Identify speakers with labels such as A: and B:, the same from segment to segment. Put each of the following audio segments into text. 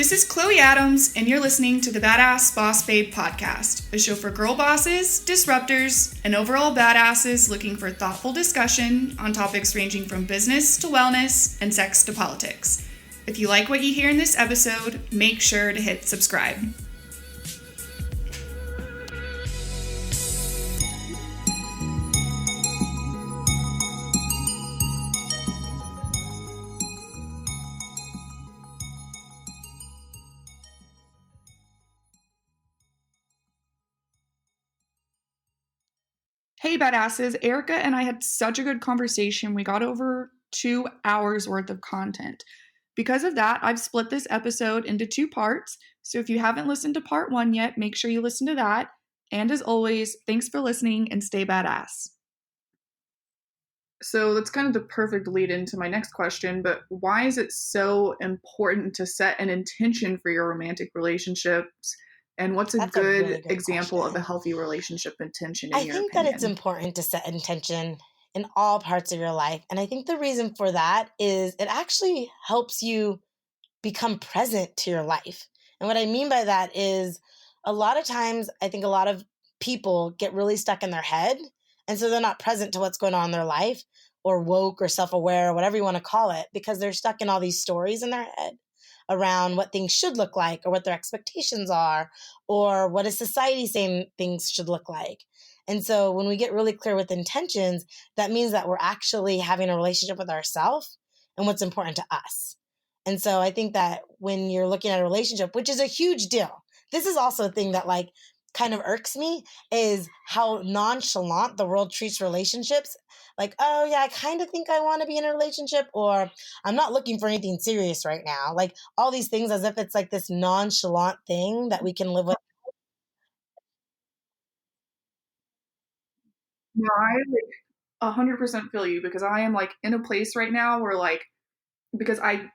A: This is Chloe Adams, and you're listening to the Badass Boss Babe podcast, a show for girl bosses, disruptors, and overall badasses looking for thoughtful discussion on topics ranging from business to wellness and sex to politics. If you like what you hear in this episode, make sure to hit subscribe. Hey, badasses. Erica and I had such a good conversation. We got over 2 hours worth of content. Because of that, I've split this episode into 2 parts. So if you haven't listened to part 1 yet, make sure you listen to that. And as always, thanks for listening and stay badass. So that's kind of the perfect lead into my next question, but why is it so important to set an intention for your romantic relationships? And what's a
B: That's a really
A: good
B: great
A: example of a
B: question.
A: healthy relationship intention in
B: I
A: your
B: think that it's
A: opinion?
B: important to set intention in all parts of your life. And I think the reason for that is it actually helps you become present to your life. And what I mean by that is a lot of times, I think a lot of people get really stuck in their head. And so they're not present to what's going on in their life or woke or self aware or whatever you want to call it, because they're stuck in all these stories in their head around what things should look like or what their expectations are or what is society saying things should look like. And so when we get really clear with intentions, that means that we're actually having a relationship with ourselves and what's important to us. And so I think that when you're looking at a relationship, which is a huge deal, this is also a thing that like kind of irks me, is how nonchalant the world treats relationships. Like, oh yeah, I kind of think I want to be in a relationship, or I'm not looking for anything serious right now. Like all these things as if it's like this nonchalant thing that we can live with.
A: No, I like 100% feel you because I am like in a place right now where like because I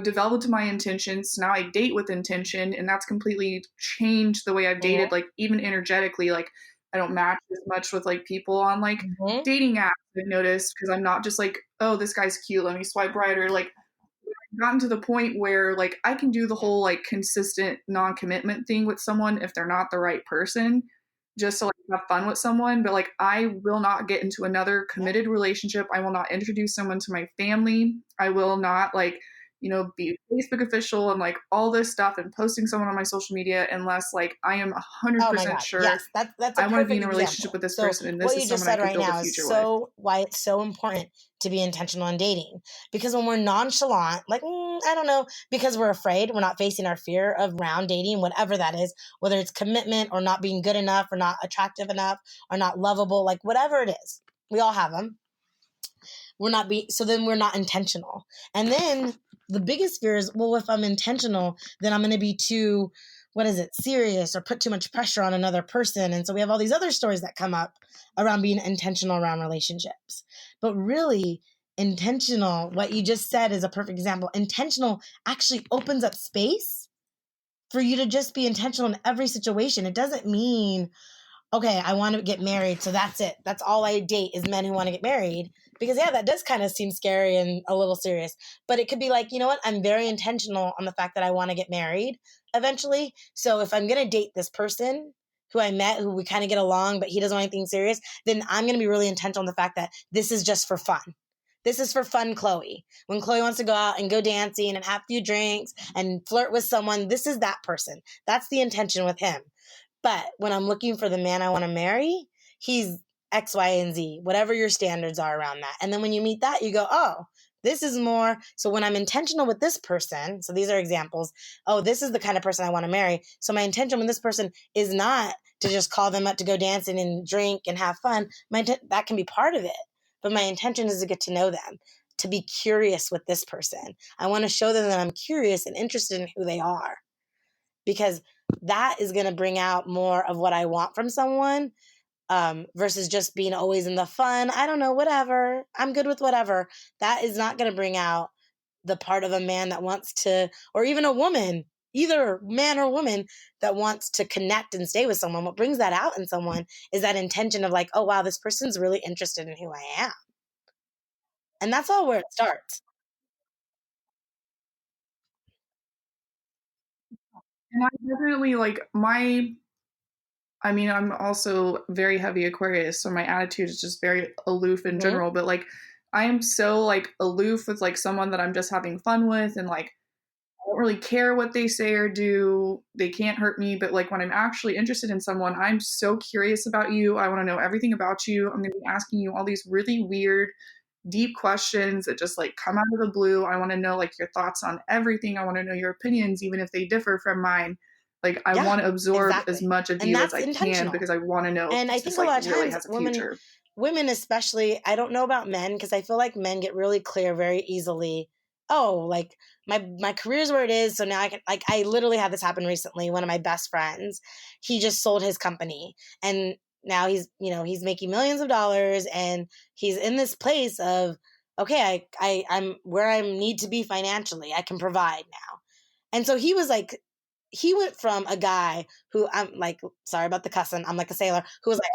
A: developed my intentions. Now I date with intention, and that's completely changed the way I've dated,
B: Mhm,
A: like even energetically, like I don't match as much with like people on like
B: mhm.
A: dating apps. I've noticed because I'm not just like, oh, this guy's cute, let me swipe right, or like gotten to the point where like I can do the whole like consistent non-commitment thing with someone if they're not the right person, just to like have fun with someone, but like I will not get into another
B: Yeah.
A: committed relationship. I will not introduce someone to my family. I will not like be Facebook official and like all this stuff and posting someone on my social media unless like I am
B: Oh my
A: 100%
B: God.
A: sure
B: Yes, that's a
A: I want to be
B: perfect
A: in a relationship
B: example.
A: with this
B: So
A: person and this
B: what
A: is
B: you just
A: someone I
B: said
A: could
B: right
A: build a
B: now is
A: future with.
B: so why it's so important to be intentional in dating. Because when we're nonchalant, like, I don't know, because we're afraid, we're not facing our fear of round dating, whatever that is, whether it's commitment or not being good enough or not attractive enough or not lovable, like whatever it is, we all have them. So then we're not intentional. And then the biggest fear is, well, if I'm intentional, then I'm going to be too, what is it, serious or put too much pressure on another person. And so we have all these other stories that come up around being intentional around relationships. But really, intentional, what you just said is a perfect example. Intentional actually opens up space for you to just be intentional in every situation. It doesn't mean, okay, I want to get married, so that's it. That's all I date is men who want to get married. Because yeah, that does kind of seem scary and a little serious. But it could be like, you know what? I'm very intentional on the fact that I want to get married eventually. So if I'm going to date this person who I met, who we kind of get along, but he doesn't want anything serious, then I'm going to be really intentional on the fact that this is just for fun. This is for fun, Chloe. When Chloe wants to go out and go dancing and have a few drinks and flirt with someone, this is that person. That's the intention with him. But when I'm looking for the man I want to marry, he's X, Y, and Z, whatever your standards are around that. And then when you meet that, you go, oh, this is more. So when I'm intentional with this person, so these are examples. Oh, this is the kind of person I want to marry. So my intention with this person is not to just call them up to go dancing and drink and have fun. That can be part of it. But my intention is to get to know them, to be curious with this person. I want to show them that I'm curious and interested in who they are, because that is going to bring out more of what I want from someone, versus just being always in the fun. I don't know, whatever. I'm good with whatever. That is not going to bring out the part of a man that wants to, or even a woman, either man or woman that wants to connect and stay with someone. What brings that out in someone is that intention of like, oh, wow, this person's really interested in who I am. And that's all where it starts.
A: And I definitely I'm also very heavy Aquarius, so my attitude is just very aloof in
B: Mm-hmm.
A: general. But like, I am so like aloof with like someone that I'm just having fun with, and like I don't really care what they say or do. They can't hurt me. But like when I'm actually interested in someone, I'm so curious about you. I want to know everything about you. I'm going to be asking you all these really weird, deep questions that just like come out of the blue. I want to know like your thoughts on everything. I want to know your opinions, even if they differ from mine. Like I
B: Yeah,
A: want to absorb as
B: exactly.
A: much of
B: And
A: you as
B: that's
A: I can
B: intentional.
A: because I want to know if
B: And I
A: this
B: think a
A: like
B: lot of
A: really
B: times
A: has a future.
B: women especially, I don't know about men because I feel like men get really clear very easily. Oh, like my career's where it is, so now I can like I literally had this happen recently. One of my best friends, he just sold his company and now he's making millions of dollars and he's in this place of okay, I'm where I need to be financially. I can provide now. And so he was like, he went from a guy who I'm like, sorry about the cussing, I'm like a sailor, who was like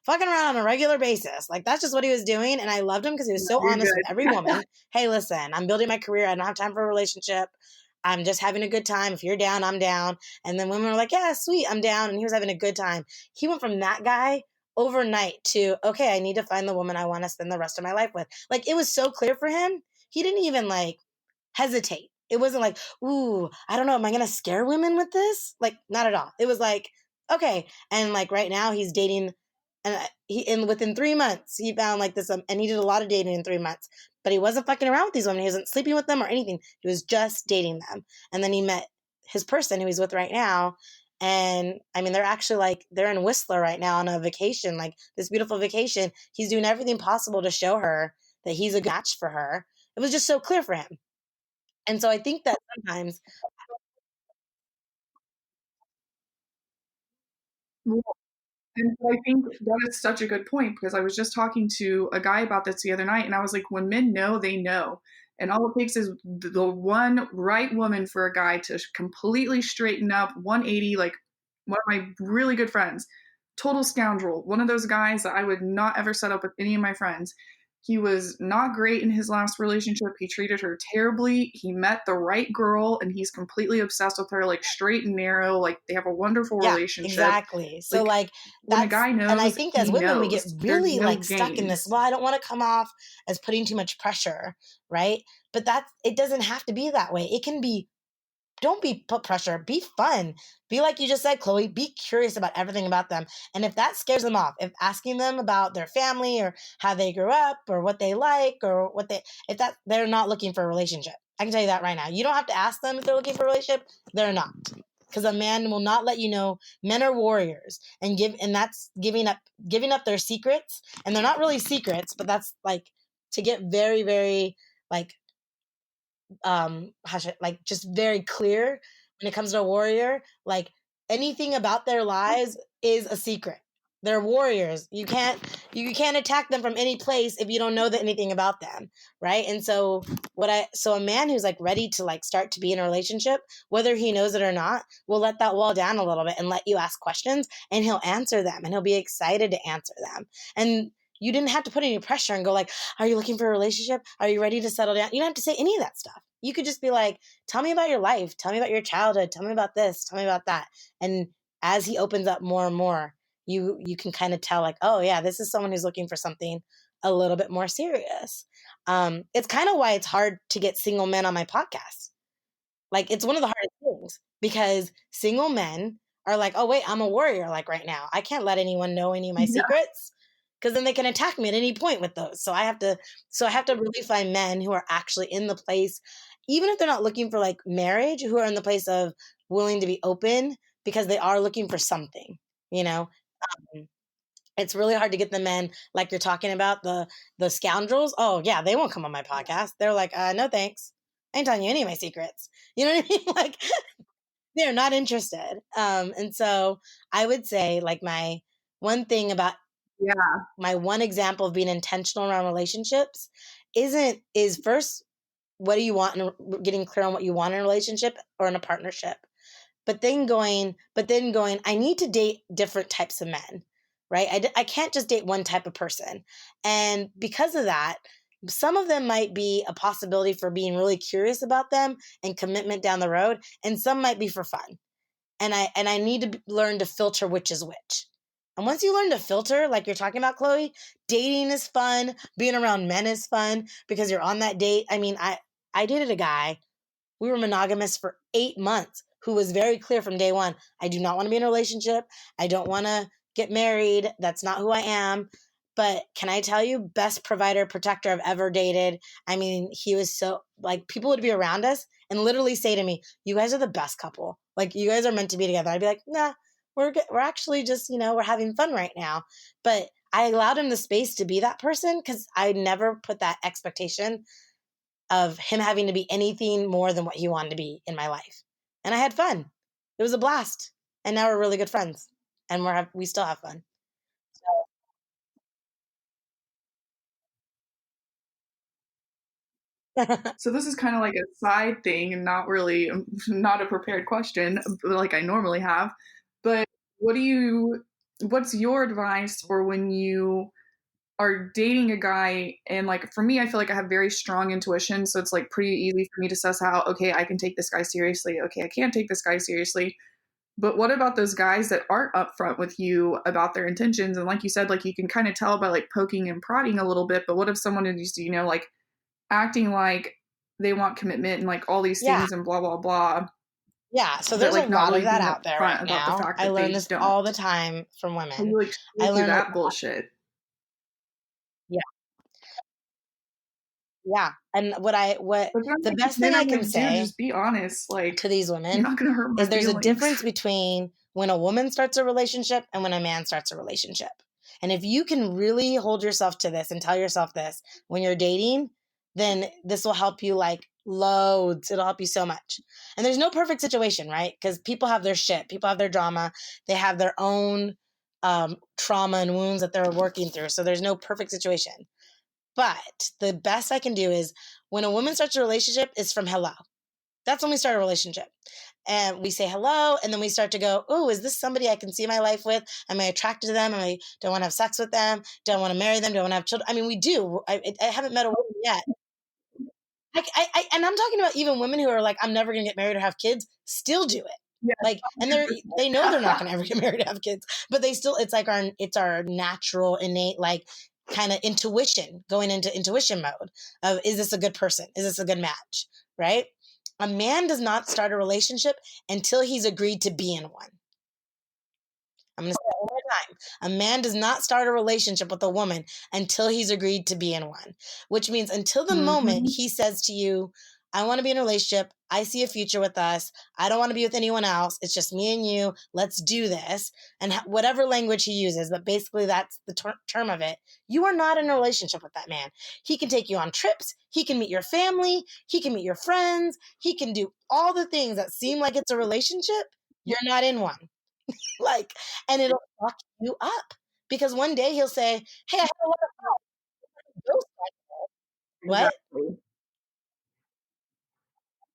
B: fucking around on a regular basis. Like that's just what he was doing. And I loved him because he was
A: No,
B: so
A: you're
B: honest with every
A: good.
B: woman. Hey, listen, I'm building my career. I don't have time for a relationship. I'm just having a good time. If you're down, I'm down. And then women were like, yeah, sweet, I'm down. And he was having a good time. He went from that guy overnight to, okay, I need to find the woman I want to spend the rest of my life with. Like it was so clear for him. He didn't even like hesitate. It wasn't like, ooh, I don't know, am I going to scare women with this? Like, not at all. It was like, okay. And like right now he's dating and within 3 months he found like this, and he did a lot of dating in 3 months, but he wasn't fucking around with these women. He wasn't sleeping with them or anything. He was just dating them. And then he met his person who he's with right now. And I mean, they're actually like, they're in Whistler right now on a vacation, like this beautiful vacation. He's doing everything possible to show her that he's a good match for her. It was just so clear for him. And so I think that sometimes,
A: And I think that is such a good point because I was just talking to a guy about this the other night, and I was like, when men know, they know. And all it takes is the one right woman for a guy to completely straighten up 180. Like one of my really good friends, total scoundrel, one of those guys that I would not ever set up with any of my friends. He was not great in his last relationship. He treated her terribly. He met the right girl and he's completely obsessed with her, like straight and narrow. Like they have a wonderful
B: yeah,
A: relationship.
B: exactly. So
A: Like
B: like
A: when a
B: that's,
A: guy
B: and I
A: knows,
B: think as
A: he
B: women we get
A: knows. There's
B: really
A: no
B: like stuck in this,
A: games.
B: well, I don't want to come off as putting too much pressure, right? But that's, it doesn't have to be that way. It can be, don't be put pressure, be fun, be like you just said, Chloe, be curious about everything about them. And if that scares them off, if asking them about their family or how they grew up or what they like or what they, if that, they're not looking for a relationship. I can tell you that right now. You don't have to ask them if they're looking for a relationship. They're not, because a man will not let you know. Men are warriors, and that's giving up their secrets. And they're not really secrets, but that's like to get very, very like how should like just very clear when it comes to a warrior. Like anything about their lives is a secret. They're warriors. You can't attack them from any place if you don't know that anything about them, right? And so so a man who's like ready to like start to be in a relationship, whether he knows it or not, will let that wall down a little bit and let you ask questions, and he'll answer them, and he'll be excited to answer them. And you didn't have to put any pressure and go like, are you looking for a relationship? Are you ready to settle down? You don't have to say any of that stuff. You could just be like, tell me about your life. Tell me about your childhood. Tell me about this. Tell me about that. And as he opens up more and more, you can kind of tell like, oh yeah, this is someone who's looking for something a little bit more serious. It's kind of why it's hard to get single men on my podcast. Like it's one of the hardest things because single men are like, oh wait, I'm a warrior. Like right now, I can't let anyone know any of my
A: Yeah.
B: secrets because then they can attack me at any point with those. So I have to really find men who are actually in the place, even if they're not looking for like marriage, who are in the place of willing to be open because they are looking for something, you know? Um, it's really hard to get the men like you're talking about, the scoundrels. Oh yeah, they won't come on my podcast. They're like, no thanks. I ain't telling you any of my secrets. You know what I mean? Like they're not interested. And so I would say like one thing about
A: Yeah.
B: my one example of being intentional around relationships is first, what do you want, and getting clear on what you want in a relationship or in a partnership. But then going, I need to date different types of men, right? I can't just date one type of person. And because of that, Some of them might be a possibility for being really curious about them and commitment down the road, and some might be for fun. And I need to learn to filter which is which. And once you learn to filter, like you're talking about, Chloe, dating is fun. Being around men is fun because you're on that date. I mean, I dated a guy. We were monogamous for 8 months who was very clear from day one. I do not want to be in a relationship. I don't want to get married. That's not who I am. But can I tell you, best provider, protector I've ever dated. I mean, he was so, like, people would be around us and literally say to me, you guys are the best couple. Like, you guys are meant to be together. I'd be like, nah, we're actually just, we're having fun right now. But I allowed him the space to be that person because I never put that expectation of him having to be anything more than what he wanted to be in my life. And I had fun. It was a blast. And now we're really good friends. And we still have fun.
A: So this is kind of like a side thing and not really not a prepared question like I normally have. But what do you what's your advice for when you are dating a guy and like for me I feel like I have very strong intuition, so it's like pretty easy for me to suss out, okay, I can take this guy seriously. Okay, I can't take this guy seriously. But what about those guys that aren't upfront with you about their intentions? And like you said, like you can kind of tell by like poking and prodding a little bit, but what if someone is, like acting like they want commitment and like all these
B: Yeah.
A: things and blah blah blah.
B: Yeah. So
A: But
B: there's a
A: like not
B: lot
A: really
B: of that
A: being
B: out there
A: upfront
B: right
A: about the
B: now.
A: fact
B: I
A: that
B: learn
A: they
B: this
A: don't.
B: all the time from
A: How do
B: women.
A: you like
B: I
A: scroll through
B: learn a
A: that
B: lot.
A: bullshit?
B: Yeah. Yeah. And what
A: But then
B: the
A: like,
B: best
A: then
B: thing I
A: I'm
B: can
A: like, dude,
B: say
A: just be honest. Like
B: to these
A: you're
B: women
A: not gonna hurt my
B: is there's a
A: feelings.
B: difference between when a woman starts a relationship and when a man starts a relationship. And if you can really hold yourself to this and tell yourself this when you're dating, then this will help you like loads. It'll help you so much. And there's no perfect situation, right? Because people have their shit, people have their drama, they have their own trauma and wounds that they're working through. So there's no perfect situation. But the best I can do is when a woman starts a relationship is from hello. That's when we start a relationship. And we say hello, and then we start to go, oh, is this somebody I can see my life with? Am I attracted to them? Am I don't want to have sex with them? Don't want to marry them? Don't want to have children? I mean, we do. I haven't met a woman yet. And I'm talking about even women who are like, I'm never going to get married or have kids, still do it.
A: Yeah.
B: Like, and they know they're not going to ever get married or have kids, but they still, it's like it's our natural, innate, like kind of intuition going into intuition mode of, is this a good person? Is this a good match? Right? A man does not start a relationship until he's agreed to be in one. I'm going to say it one more time. A man does not start a relationship with a woman until he's agreed to be in one, which means until the moment
A: Mm-hmm.
B: he says to you, I want to be in a relationship. I see a future with us. I don't want to be with anyone else. It's just me and you. Let's do this. And whatever language he uses, but basically that's the term of it. You are not in a relationship with that man. He can take you on trips. He can meet your family. He can meet your friends. He can do all the things that seem like it's a relationship. You're not in one. Like, and it'll fuck you up because one day he'll say, "Hey, I had a lot of ghost." What?
A: Exactly.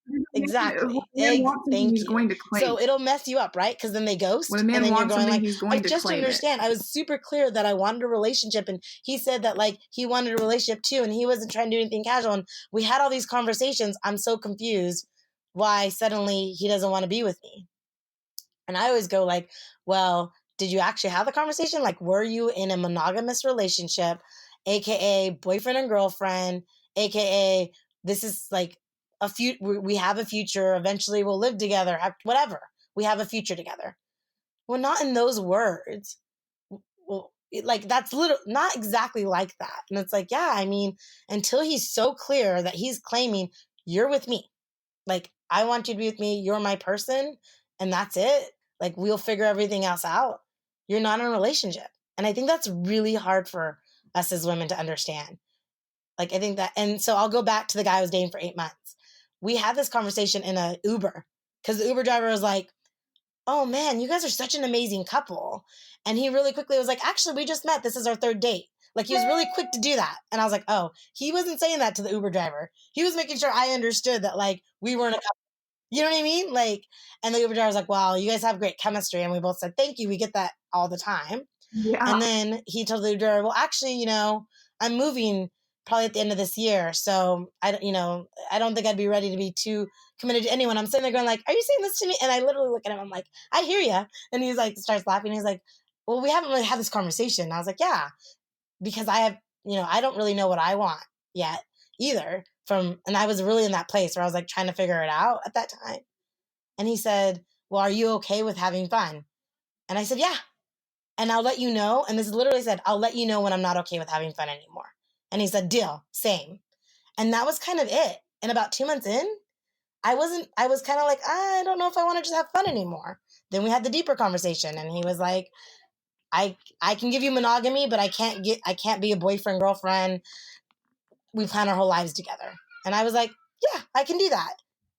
A: When
B: Exactly.
A: a man wants something,
B: Thank
A: he's
B: you.
A: going to claim
B: So
A: it.
B: it'll mess you up, right? Because then they
A: When a
B: ghost, and
A: man
B: then you're
A: wants
B: going
A: something,
B: like,
A: he's going
B: like
A: to
B: just to
A: claim it.
B: understand, I was super clear that I wanted a relationship, and he said that like he wanted a relationship too, and he wasn't trying to do anything casual. And we had all these conversations. I'm so confused why suddenly he doesn't want to be with me. And I always go like, well, did you actually have the conversation? Like, were you in a monogamous relationship, aka boyfriend and girlfriend, aka this is like we have a future. Eventually, we'll live together. Whatever. We have a future together. Well, not in those words. Well, like that's not exactly like that. And it's like, yeah, I mean, until he's so clear that he's claiming you're with me, like, I want you to be with me. You're my person. And that's it. Like, we'll figure everything else out. You're not in a relationship. And I think that's really hard for us as women to understand. Like, I think that, and so I'll go back to the guy I was dating for 8 months. We had this conversation in a Uber because the Uber driver was like, oh man, you guys are such an amazing couple. And he really quickly was like, actually, we just met. This is our third date. Like, he was really quick to do that. And I was like, oh, he wasn't saying that to the Uber driver. He was making sure I understood that, like, we weren't a couple. You know what I mean? Like, and the Uber driver was like, wow, you guys have great chemistry. And we both said, thank you. We get that all the time.
A: Yeah.
B: And then he told the Uber driver, well, actually, I'm moving probably at the end of this year. So I don't think I'd be ready to be too committed to anyone. I'm sitting there going like, are you saying this to me? And I literally look at him. I'm like, I hear you. And he's like, starts laughing. He's like, well, we haven't really had this conversation. And I was like, yeah, because I don't really know what I want yet either and I was really in that place where I was like trying to figure it out at that time. And he said, well, are you okay with having fun? And I said, yeah. And I'll let you know. And this literally said, I'll let you know when I'm not okay with having fun anymore. And he said, deal, same. And that was kind of it. And about 2 months in, I was kind of like, I don't know if I want to just have fun anymore. Then we had the deeper conversation and he was like, I can give you monogamy, but I can't be a boyfriend, girlfriend. We plan our whole lives together. And I was like, yeah, I can do that.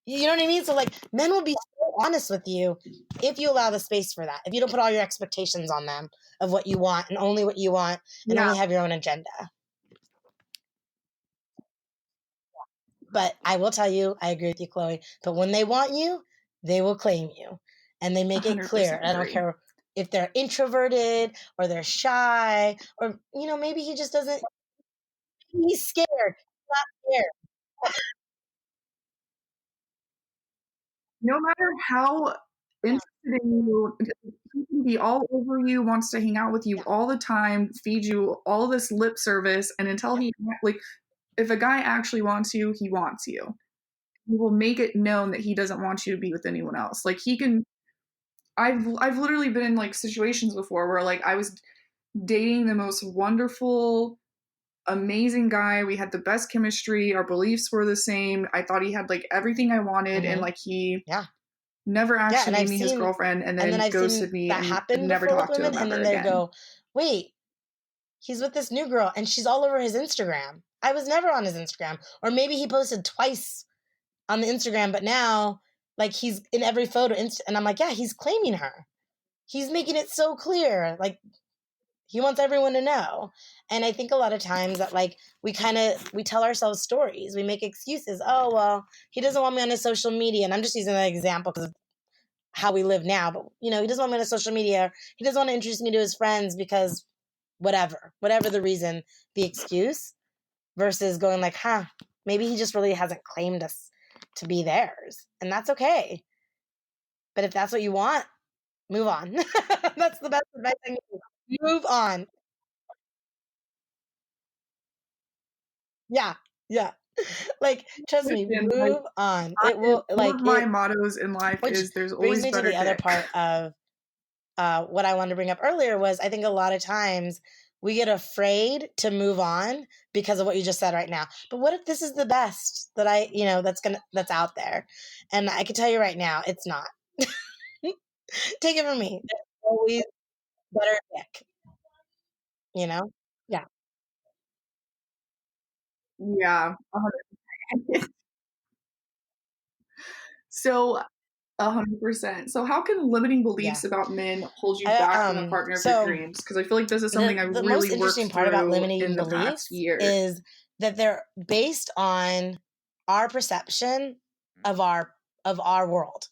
B: You know what I mean? So like men will be so honest with you if you allow the space for that. If you don't put all your expectations on them of what you want and only what you want and only have your own agenda. But I will tell you, I agree with you, Chloe. But when they want you, they will claim you. And they make it clear. I don't care if they're introverted or they're shy or, maybe he just doesn't, he's scared. He's not scared.
A: No matter how interested in you, he can be all over you, wants to hang out with you all the time, feed you all this lip service, and until he like, if a guy actually wants you, he wants you. He will make it known that he doesn't want you to be with anyone else. Like he can. I've literally been in like situations before where like I was dating the most wonderful, amazing guy. We had the best chemistry. Our beliefs were the same. I thought he had like everything I wanted, and like he never actually made me his girlfriend, and then
B: I've
A: ghosted me
B: that
A: and
B: happen
A: never
B: before
A: talked
B: with
A: to
B: women,
A: him
B: and
A: ever
B: then they
A: again.
B: go, wait, he's with this new girl, and she's all over his Instagram. I was never on his Instagram, or maybe he posted twice on the Instagram, but now like he's in every photo, and I'm like, yeah, he's claiming her. He's making it so clear, like he wants everyone to know. And I think a lot of times that like we tell ourselves stories, we make excuses. Oh well, he doesn't want me on his social media, and I'm just using that example because of how we live now. But he doesn't want me on his social media. He doesn't want to introduce me to his friends because whatever the reason, the excuse, versus going like, maybe he just really hasn't claimed us to be theirs, and that's okay. But if that's what you want, move on. That's the best advice I can give. Move on. Yeah. Like, trust me,
A: Listen,
B: move on. It will
A: one of my mottos in life
B: which
A: is there's
B: brings
A: always
B: me to
A: better
B: the other
A: dick.
B: part of what I wanted to bring up earlier was I think a lot of times we get afraid to move on because of what you just said right now. But what if this is the best that that's out there? And I can tell you right now, it's not. Take it from me. There's always better dick, Yeah.
A: Yeah, 100%. So 100%. So how can limiting beliefs
B: Yeah.
A: about men hold you back from the partner of your dreams? Because I feel like this is something I've
B: The most
A: really worked
B: interesting part about
A: through
B: limiting
A: in the past
B: beliefs
A: year.
B: is that they're based on our perception of our world,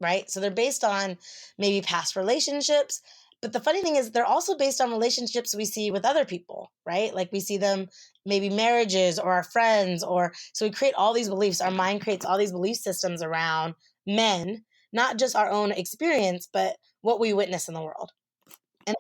B: right? So they're based on maybe past relationships, but the funny thing is they're also based on relationships we see with other people, right? Like we see them maybe marriages or our friends, or so we create all these beliefs. Our mind creates all these belief systems around men, not just our own experience, but what we witness in the world. And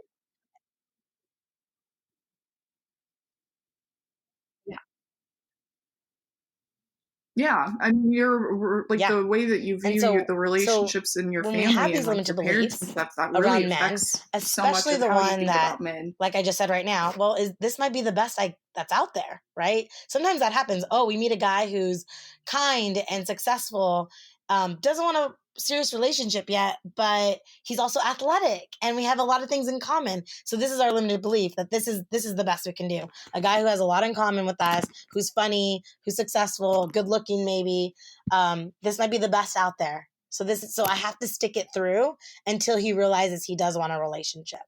A: Yeah, I mean, you're like
B: yeah.
A: the way that you
B: And
A: view the relationships in your
B: when we have
A: family
B: these
A: and like
B: limited
A: your parents and
B: beliefs
A: stuff, that really
B: around men,
A: affects so much
B: especially
A: of
B: the
A: how you
B: one
A: think
B: that,
A: about men.
B: like I just said right now, well, this might be the best that's out there, right? Sometimes that happens. Oh, we meet a guy who's kind and successful, doesn't want a serious relationship yet, but he's also athletic and we have a lot of things in common. So this is our limited belief that this is the best we can do. A guy who has a lot in common with us, who's funny, who's successful, good looking, maybe. This might be the best out there. So I have to stick it through until he realizes he does want a relationship.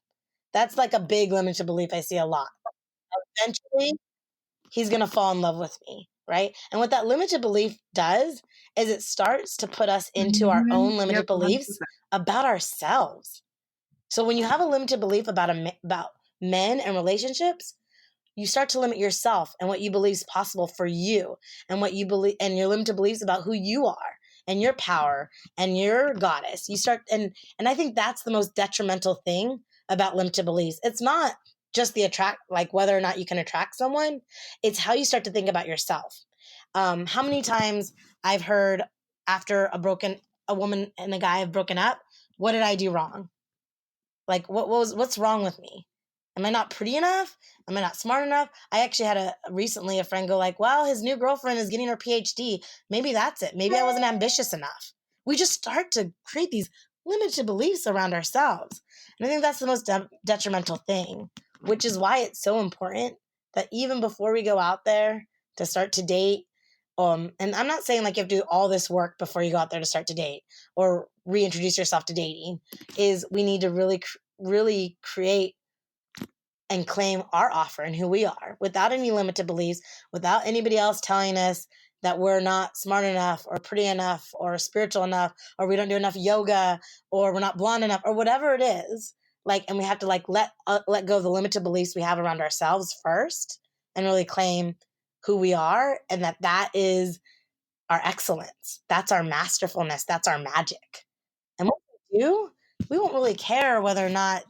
B: That's like a big limited belief I see a lot. Eventually, he's going to fall in love with me, right? And what that limited belief does is it starts to put us into our own limited
A: Yep,
B: beliefs
A: 100%.
B: about ourselves. So when you have a limited belief about men and relationships, you start to limit yourself and what you believe is possible for you, and what you believe, and your limited beliefs about who you are and your power and your goddess. You start, and I think that's the most detrimental thing about limited beliefs. It's not just the like whether or not you can attract someone. It's how you start to think about yourself. How many times I've heard after a woman and a guy have broken up, what did I do wrong? Like, what's wrong with me? Am I not pretty enough? Am I not smart enough? I actually had recently a friend go like, well, his new girlfriend is getting her PhD. Maybe that's it. Maybe I wasn't ambitious enough. We just start to create these limited beliefs around ourselves. And I think that's the most detrimental thing, which is why it's so important that even before we go out there to start to date, and I'm not saying like you have to do all this work before you go out there to start to date or reintroduce yourself to dating, is we need to really create and claim our offer and who we are without any limited beliefs, without anybody else telling us that we're not smart enough or pretty enough or spiritual enough, or we don't do enough yoga, or we're not blonde enough, or whatever it is. Like, and we have to like let go of the limited beliefs we have around ourselves first and really claim who we are, and that is our excellence. That's our masterfulness. That's our magic. And what we do, we won't really care whether or not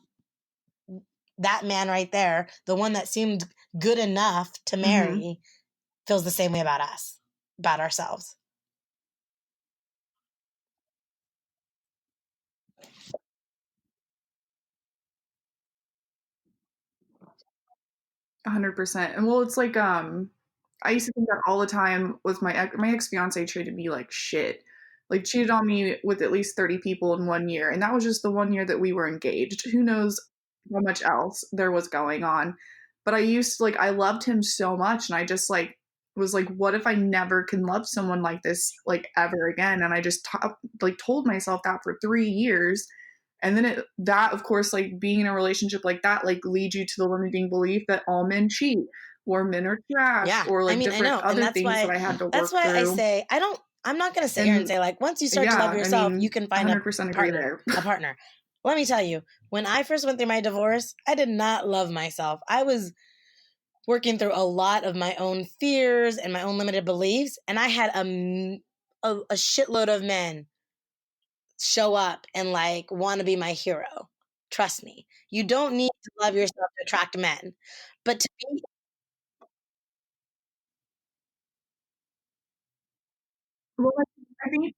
B: that man right there, the one that seemed good enough to marry, feels the same way about us, about ourselves.
A: 100%. And well, it's like I used to think that all the time with my ex fiance treated me like shit. Like cheated on me with at least 30 people in 1 year, and that was just the 1 year that we were engaged. Who knows how much else there was going on. But I used to like I loved him so much, and I just like was like, what if I never can love someone like this like ever again? And I just like told myself that for 3 years. And then that of course, like being in a relationship like that, like leads you to the limiting belief that all men cheat, or men are trash,
B: Yeah.
A: or like
B: I mean, I
A: different
B: know. And
A: other things that I had to
B: that's
A: work
B: why I
A: through.
B: say, I'm not going to sit here and
A: And
B: say like, once you start to
A: yeah,
B: love
A: I
B: yourself,
A: mean,
B: you can find
A: 100% agree there.
B: a partner. Let me tell you, when I first went through my divorce, I did not love myself. I was working through a lot of my own fears and my own limited beliefs. And I had a shitload of men show up and like want to be my hero. Trust me, you don't need to love yourself to attract men. But to be,
A: Well, I think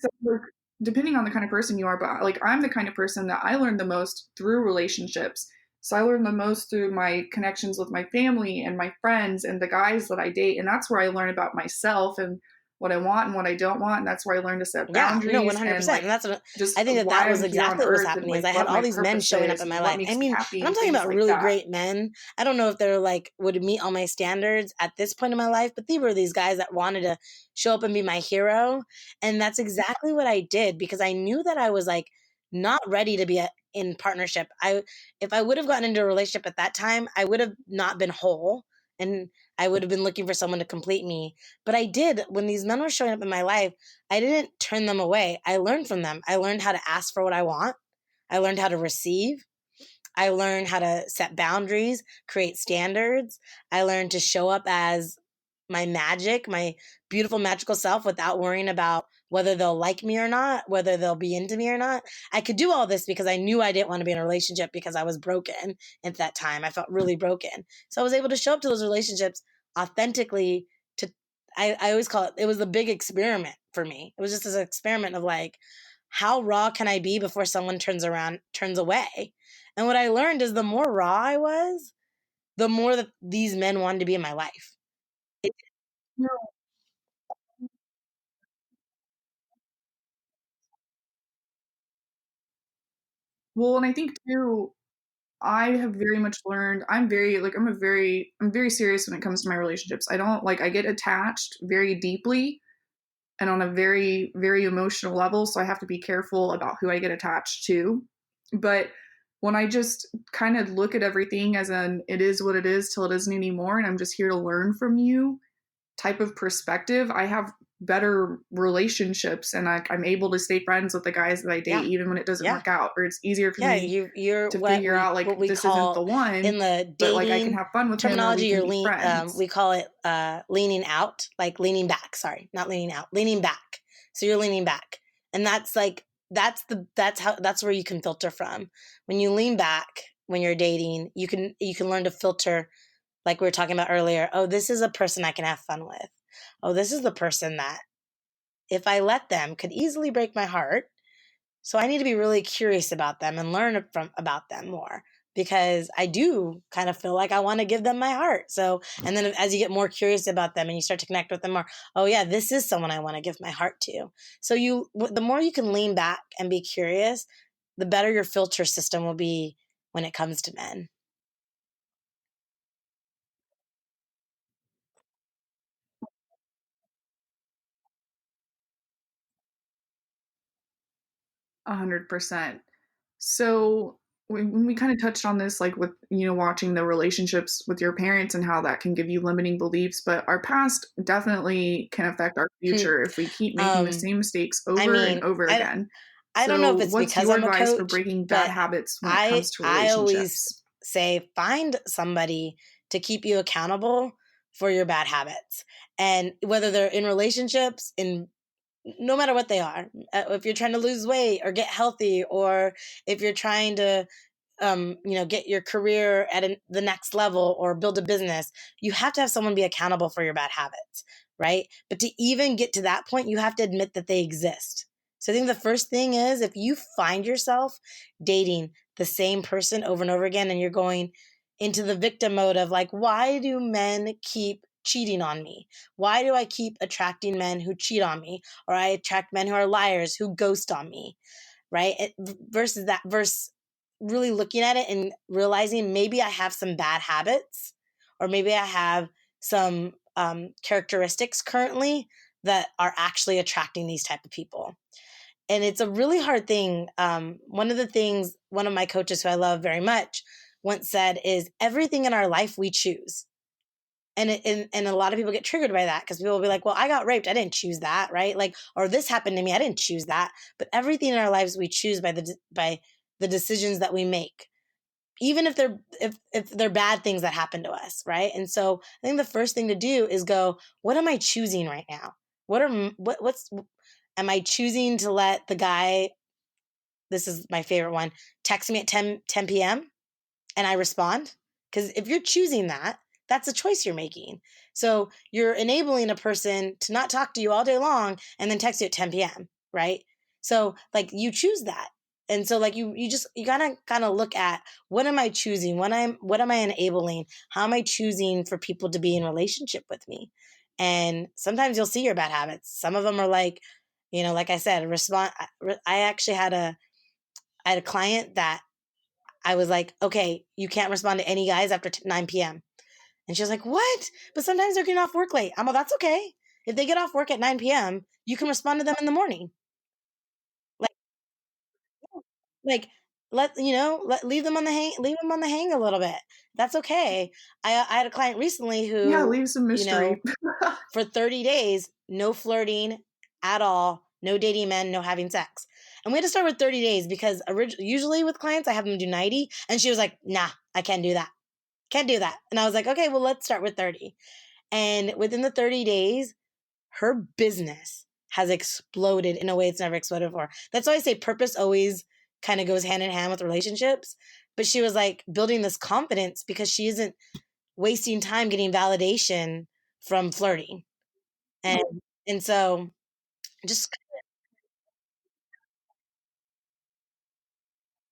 A: so, like, depending on the kind of person you are, but like I'm the kind of person that I learned the most through relationships. So I learned the most through my connections with my family and my friends and the guys that I date, and that's where I learn about myself and what I want and what I don't want, and that's where I learn to set
B: yeah, no,
A: boundaries and
B: 100%.
A: like
B: And that's what
A: just
B: I think that
A: why
B: was
A: I'm here on
B: exactly what was
A: earth and
B: happening is
A: like
B: I had
A: what
B: all
A: my
B: these men
A: purpose
B: showing up
A: is
B: in my
A: and what
B: life. I
A: makes me
B: mean,
A: happy
B: and I'm
A: and
B: talking
A: things
B: about
A: like
B: really
A: that.
B: great men. I don't know if they're like would meet all my standards at this point in my life, but they were these guys that wanted to show up and be my hero. And that's exactly what I did because I knew that I was like not ready to be in partnership. If I would have gotten into a relationship at that time, I would have not been whole, and I would have been looking for someone to complete me. But I did. When these men were showing up in my life, I didn't turn them away. I learned from them. I learned how to ask for what I want. I learned how to receive. I learned how to set boundaries, create standards. I learned to show up as my magic, my beautiful magical self without worrying about whether they'll like me or not, whether they'll be into me or not. I could do all this because I knew I didn't want to be in a relationship because I was broken at that time. I felt really broken. So I was able to show up to those relationships authentically to I always call it was the big experiment for me. It was just this experiment of like, how raw can I be before someone turns away? And what I learned is the more raw I was, the more that these men wanted to be in my life. It,
A: Well, and I think too, I have very much learned I'm very serious when it comes to my relationships. I don't like I get attached very deeply and on a very, very emotional level. So I have to be careful about who I get attached to. But when I just kind of look at everything as an it is what it is till it isn't anymore, and I'm just here to learn from you type of perspective, I have better relationships, and I'm able to stay friends with the guys that I date,
B: Yeah.
A: even when it doesn't
B: Yeah.
A: work out, or it's easier for
B: Yeah,
A: me
B: you're
A: to figure out
B: what
A: like
B: we
A: this isn't the
B: call
A: one,
B: in the
A: but like I can
B: dating
A: have fun with him or
B: terminology,
A: we can be
B: we
A: friends.
B: call it leaning out, like leaning back. Sorry, not leaning out, leaning back. So you're leaning back, and that's like that's where you can filter from. When you lean back when you're dating, you can learn to filter, like we were talking about earlier. Oh, this is a person I can have fun with. Oh, this is the person that if I let them could easily break my heart. So I need to be really curious about them and learn about them more, because I do kind of feel like I want to give them my heart. So, and then as you get more curious about them and you start to connect with them more, oh yeah, this is someone I want to give my heart to. So the more you can lean back and be curious, the better your filter system will be when it comes to men.
A: 100%. So when we kind of touched on this, like with, watching the relationships with your parents and how that can give you limiting beliefs, but our past definitely can affect our future if we keep making the
B: um,
A: same mistakes
B: I
A: over and
B: mean,
A: over again.
B: I don't know if
A: So
B: it's
A: what's
B: because
A: your
B: I'm a
A: advice for
B: coach,
A: breaking bad
B: but
A: habits when it
B: I
A: comes to
B: I always
A: relationships?
B: say find somebody to keep you accountable for your bad habits. And whether they're in relationships, in no matter what they are, if you're trying to lose weight or get healthy, or if you're trying to get your career at the next level or build a business, you have to have someone be accountable for your bad habits, right? But to even get to that point, you have to admit that they exist. So I think the first thing is, if you find yourself dating the same person over and over again, and you're going into the victim mode of like, why do men keep cheating on me? Why do I keep attracting men who cheat on me? Or I attract men who are liars, who ghost on me, right? Versus really looking at it and realizing maybe I have some bad habits, or maybe I have some characteristics currently that are actually attracting these type of people. And it's a really hard thing. One of the things one of my coaches, who I love very much, once said is, everything in our life we choose. And a lot of people get triggered by that, because people will be like, well, I got raped, I didn't choose that, right? Like, or this happened to me, I didn't choose that. But everything in our lives we choose by the decisions that we make, even if they're bad things that happen to us, right? And so I think the first thing to do is go, what am I choosing right now? What's am I choosing to let the guy, this is my favorite one, text me at 10 p.m. and I respond? Because if you're choosing that, that's a choice you're making. So you're enabling a person to not talk to you all day long and then text you at 10 p.m., right? So like, you choose that. And so like you gotta kind of look at, what am I choosing? What am I enabling? How am I choosing for people to be in relationship with me? And sometimes you'll see your bad habits. Some of them are like, like I said, respond. I actually I had a client that I was like, okay, you can't respond to any guys after 9 p.m. And she was like, what? But sometimes they're getting off work late. I'm like, that's okay. If they get off work at 9 p.m., you can respond to them in the morning. Like, like leave them on the hang a little bit. That's okay. I had a client recently
A: Yeah,
B: who,
A: leave some mystery.
B: for 30 days, no flirting at all, no dating men, no having sex. And we had to start with 30 days because usually with clients, I have them do 90. And she was like, nah, I can't do that. Can't do that. And I was like, okay, well, let's start with 30. And within the 30 days, her business has exploded in a way it's never exploded before. That's why I say purpose always kind of goes hand in hand with relationships. But she was like building this confidence because she isn't wasting time getting validation from flirting. And and so just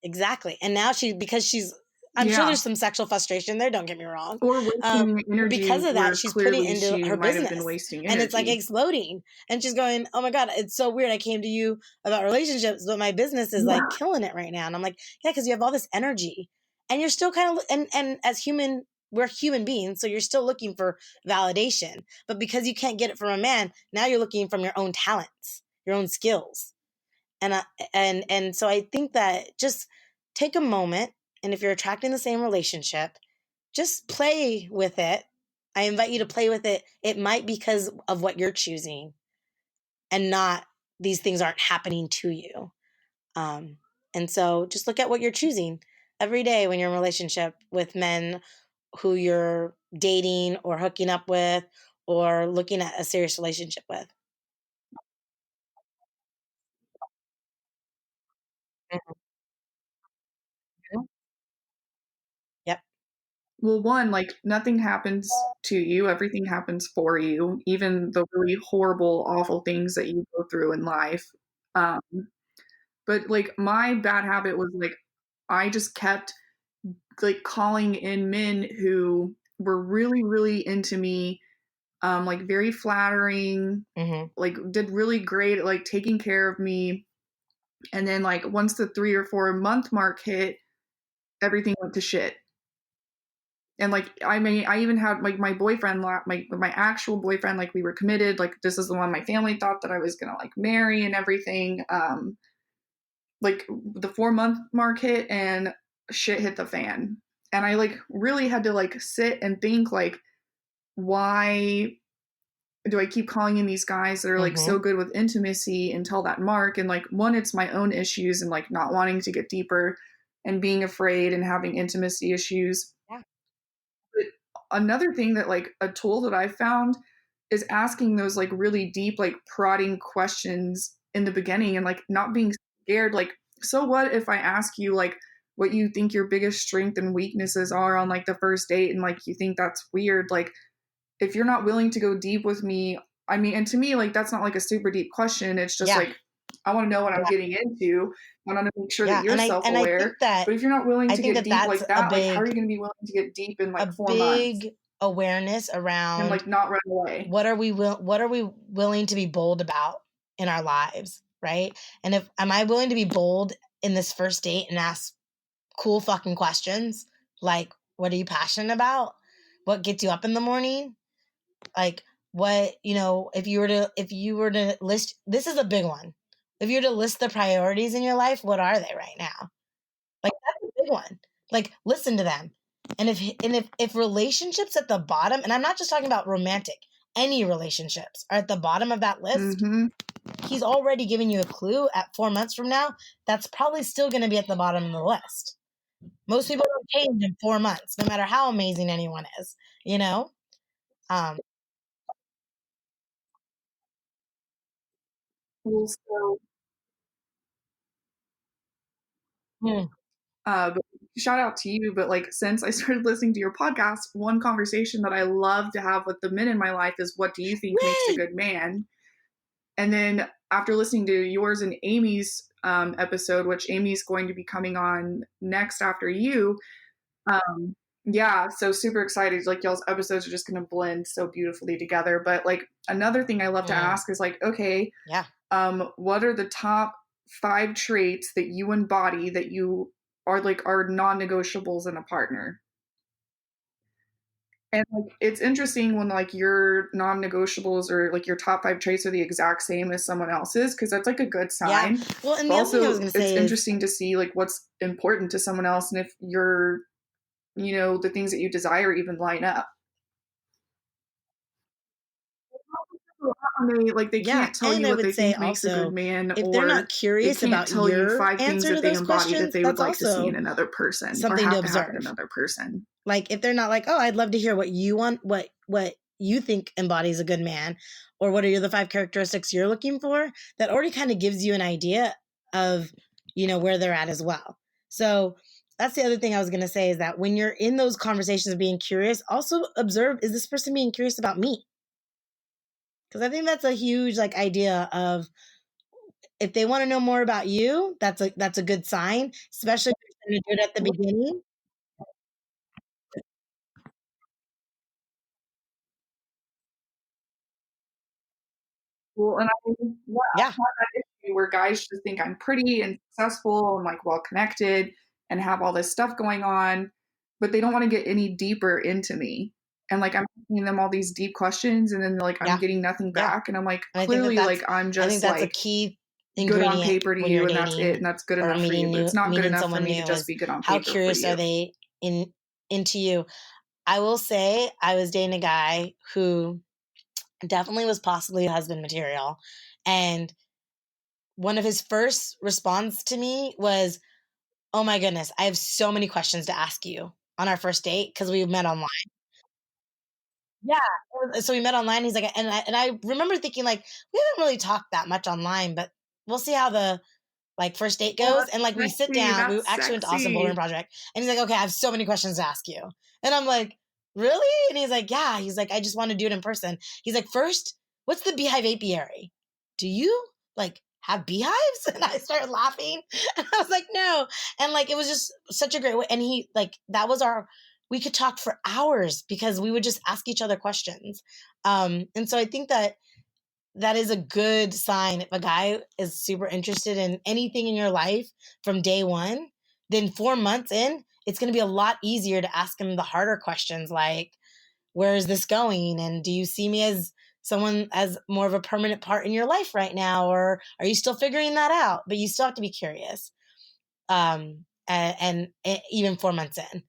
B: exactly. And now because I'm sure
A: Yeah.
B: there's some sexual frustration there, don't get me wrong.
A: Or wasting
B: But
A: energy
B: because of that,
A: where
B: she's putting it
A: clearly
B: into
A: she
B: her
A: might have been
B: business.
A: wasting
B: And it's like
A: energy.
B: exploding. And she's going, oh my God, it's so weird. I came to you about relationships, but my business is like
A: Yeah.
B: killing it right now. And I'm like, yeah, because you have all this energy. And you're still kind of, and as we're human beings, so you're still looking for validation. But because you can't get it from a man, now you're looking from your own talents, your own skills. And so I think that just take a moment, and if you're attracting the same relationship, just play with it. I invite you to play with it. It might be because of what you're choosing. and not these things aren't happening to you. And so just look at what you're choosing every day when you're in a relationship with men who you're dating or hooking up with or looking at a serious relationship with. Mhm. Yep.
A: Well, one, like nothing happens to you, everything happens for you, even the really horrible, awful things that you go through in life. Um, but like my bad habit was like I just kept like calling in men who were really, really into me, like very flattering, like did really great at like taking care of me. And then like once the 3 or 4 month mark hit, everything went to shit. And like I even had like my boyfriend, my actual boyfriend, like we were committed, like this is the one my family thought that I was gonna like marry and everything. Like the 4 month mark hit and shit hit the fan. And I like really had to like sit and think like, why do I keep calling in these guys that are like so good with intimacy until that mark? And like one, it's my own issues and like not wanting to get deeper and being afraid and having intimacy issues.
B: Yeah.
A: But another thing that like a tool that I found is asking those like really deep, like prodding questions in the beginning and like not being scared. Like, so what if I ask you like what you think your biggest strength and weaknesses are on like the first date and like you think that's weird? Like, if you're not willing to go deep with me, I mean, and to me, like that's not like a super deep question. It's just like I want to know what I'm getting into. I want to make sure that you're self-aware. But if you're not willing to get deep like that, like how are you going to be willing to get deep in like 4 months?
B: Awareness around
A: and like not run away.
B: What are we willing to be bold about in our lives, right? And am I willing to be bold in this first date and ask cool fucking questions like, what are you passionate about? What gets you up in the morning? Like, what, if you were to list, this is a big one. If you were to list the priorities in your life, what are they right now? Like, that's a big one. Like, listen to them. And if relationships at the bottom, and I'm not just talking about romantic, any relationships are at the bottom of that list, he's already giving you a clue at 4 months from now, that's probably still going to be at the bottom of the list. Most people don't change in 4 months, no matter how amazing anyone is,
A: Well, so but shout out to you. But like since I started listening to your podcast, one conversation that I love to have with the men in my life is, what do you think makes a good man? And then after listening to yours and Amy's episode, which Amy's going to be coming on next after you, yeah, so super excited. Like y'all's episodes are just going to blend so beautifully together. But like another thing I love to ask is like, okay, what are the top 5 traits that you embody that you are like are non-negotiables in a partner? And like it's interesting when like your non-negotiables or like your top 5 traits are the exact same as someone else's, because that's like a good sign.
B: Yeah. Well, and
A: but
B: the other thing I was
A: also
B: going to
A: it's
B: say is
A: interesting to see like what's important to someone else and if you're, the things that you desire even line up. They can't tell
B: and
A: you
B: I
A: what
B: would
A: they
B: say
A: think makes a good
B: also,
A: man,
B: if they're
A: or
B: not
A: they
B: curious
A: can't
B: about
A: tell you
B: your
A: 5 things
B: answer to
A: that they
B: those
A: embody that
B: questions,
A: they would
B: that's
A: like to see in
B: also
A: another person or
B: something to
A: have to have in
B: observe.
A: another person.
B: Like if they're not like, oh, I'd love to hear what you want, what you think embodies a good man, or what are the 5 characteristics you're looking for, that already kind of gives you an idea of, where they're at as well. So that's the other thing I was going to say, is that when you're in those conversations of being curious, also observe, is this person being curious about me? Because I think that's a huge like idea of, if they want to know more about you, that's a good sign, especially if you're going to do it at the beginning.
A: Well, and I have that issue where guys just think I'm pretty and successful and like well connected and have all this stuff going on, but they don't want to get any deeper into me. And like I'm asking them all these deep questions, and then like I'm getting nothing back, and I'm like, clearly, like I'm just, I think that's like a key good on paper to you, and that's it, and that's good enough for you. But it's not good enough for me to just be good on paper.
B: How curious are they into you? I will say, I was dating a guy who definitely was possibly husband material, And one of his first response to me was, "Oh my goodness, I have so many questions to ask you on our first date because we met online." Yeah, so we met online. He's like, and I remember thinking like, we haven't really talked that much online, but we'll see how the like first date
A: Oh,
B: goes.
A: that's
B: And like we sit
A: sexy.
B: down, we
A: That's
B: actually went to Austin Bouldering
A: sexy.
B: Project, and he's like, "Okay, I have so many questions to ask you." And I'm like, "Really?" And he's like, "Yeah." He's like, "I just want to do it in person." He's like, "First, what's the beehive apiary? Do you like have beehives?" And I started laughing, and I was like, "No." And like it was just such a great way. And he like that was our we could talk for hours because we would just ask each other questions. And so I think that that is a good sign. If a guy is super interested in anything in your life from day one, then 4 months in, it's going to be a lot easier to ask him the harder questions like, where is this going? And do you see me as someone as more of a permanent part in your life right now? Or are you still figuring that out? But you still have to be curious. And even 4 months in,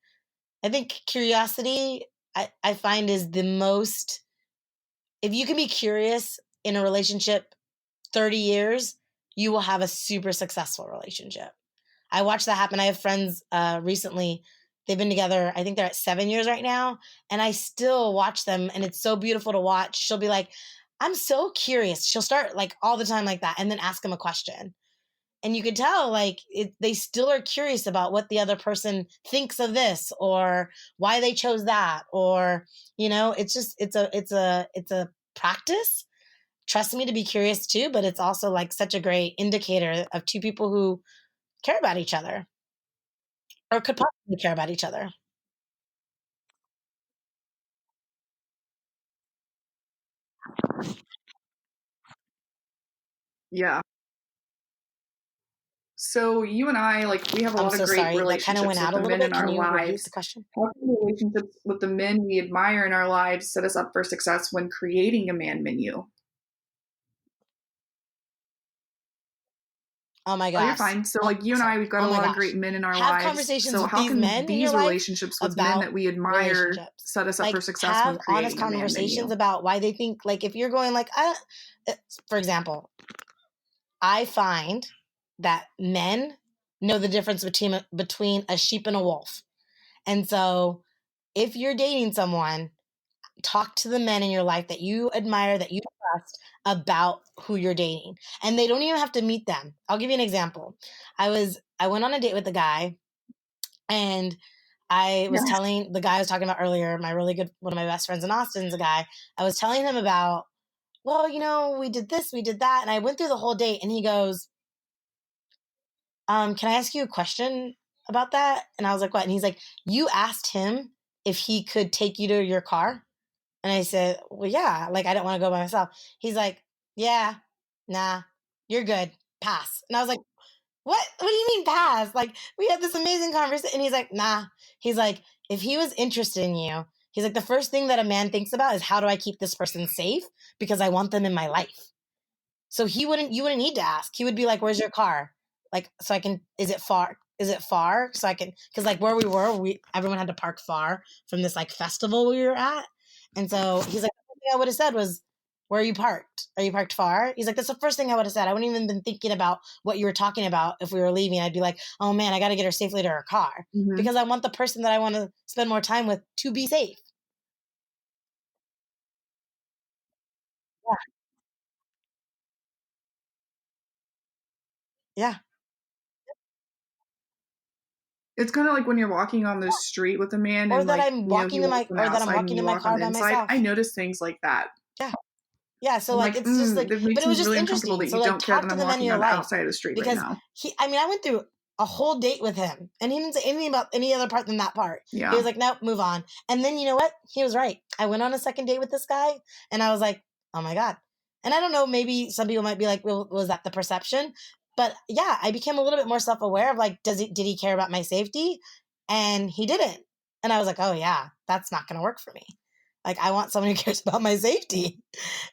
B: I think curiosity, I find is the most, if you can be curious in a relationship 30 years, you will have a super successful relationship. I watched that happen. I have friends recently, they've been together, I think they're at 7 years right now. And I still watch them and it's so beautiful to watch. She'll be like, "I'm so curious." She'll start like all the time like that and then ask him a question. And you could tell like they still are curious about what the other person thinks of this or why they chose that. Or, it's just, it's a practice. Trust me to be curious too, but it's also like such a great indicator of two people who care about each other or could possibly care about each other.
A: Yeah. So you and I, like, we have a
B: I'm
A: lot of
B: so
A: great
B: sorry. That kind of went
A: relationships with
B: out a
A: the
B: little
A: men in
B: bit. Can
A: our
B: you repeat the
A: lives.
B: question?
A: How can relationships with the men we admire in our lives set us up for success when creating a man menu?
B: Oh my
A: Oh, you're
B: gosh.
A: fine. So,
B: Oh,
A: like, you and
B: sorry.
A: I, we've got
B: Oh
A: a
B: my
A: lot of
B: gosh.
A: great men in our
B: Have
A: lives.
B: conversations
A: So,
B: with
A: how
B: these
A: can
B: men in your
A: these
B: life
A: relationships with men
B: about
A: that we admire
B: relationships.
A: set us up for
B: Like,
A: success when
B: have honest
A: creating a man
B: conversations
A: menu?
B: about why they think, like, if you're going, like, for example, I find that men know the difference between a sheep and a wolf. And so if you're dating someone, talk to the men in your life that you admire, that you trust about who you're dating. And they don't even have to meet them. I'll give you an example. I went on a date with a guy and I was
A: Yes.
B: telling the guy I was talking about earlier, my really good one of my best friends in Austin's a guy. I was telling him about, well, we did this, we did that, and I went through the whole date and he goes, can I ask you a question about that? And I was like, what? And he's like, you asked him if he could take you to your car? And I said, well, yeah, like I don't want to go by myself. He's like, yeah, nah, you're good. Pass. And I was like, what? What do you mean pass? Like we had this amazing conversation. And he's like, nah. He's like, if he was interested in you, he's like, the first thing that a man thinks about is how do I keep this person safe? Because I want them in my life. So you wouldn't need to ask. He would be like, "Where's your car?" Like, so I can, is it far? Is it far? So I can, cause like where we were, everyone had to park far from this like festival we were at. And so he's like, the first thing I would have said was, "Where are you parked? Are you parked far?" He's like, "That's the first thing I would have said. I wouldn't even been thinking about what you were talking about if we were leaving. I'd be like, oh man, I got to get her safely to her car
A: Hmm.
B: because I want the person that I want to spend more time with to be safe." Yeah. Yeah.
A: It's kind of like when you're walking on the street with a man
B: Or
A: and,
B: that
A: like,
B: I'm
A: he
B: walking in
A: walks
B: my,
A: on the
B: or that I'm
A: outside and
B: walking
A: you
B: in my
A: walk on
B: car
A: the
B: by
A: inside. I
B: myself.
A: notice things like that.
B: Yeah. Yeah, so
A: I'm
B: like
A: like,
B: it's just like,
A: that
B: but
A: makes
B: it
A: me
B: was just
A: really uncomfortable
B: interesting.
A: that
B: So
A: you
B: like
A: don't care
B: talk
A: that
B: to
A: I'm
B: the men in
A: walking
B: your
A: on the
B: life
A: outside of the street right
B: because
A: now.
B: I mean, I went through a whole date with him and he didn't say anything about any other part than that part. He was
A: Yeah.
B: like, nope, move on. And then you know what? He was right. I went on a second date with this guy and I was like, oh my God. And I don't know, maybe some people might be like, well, was that the perception? But yeah, I became a little bit more self-aware of like, did he care about my safety? And he didn't. And I was like, oh yeah, that's not going to work for me. Like I want someone who cares about my safety,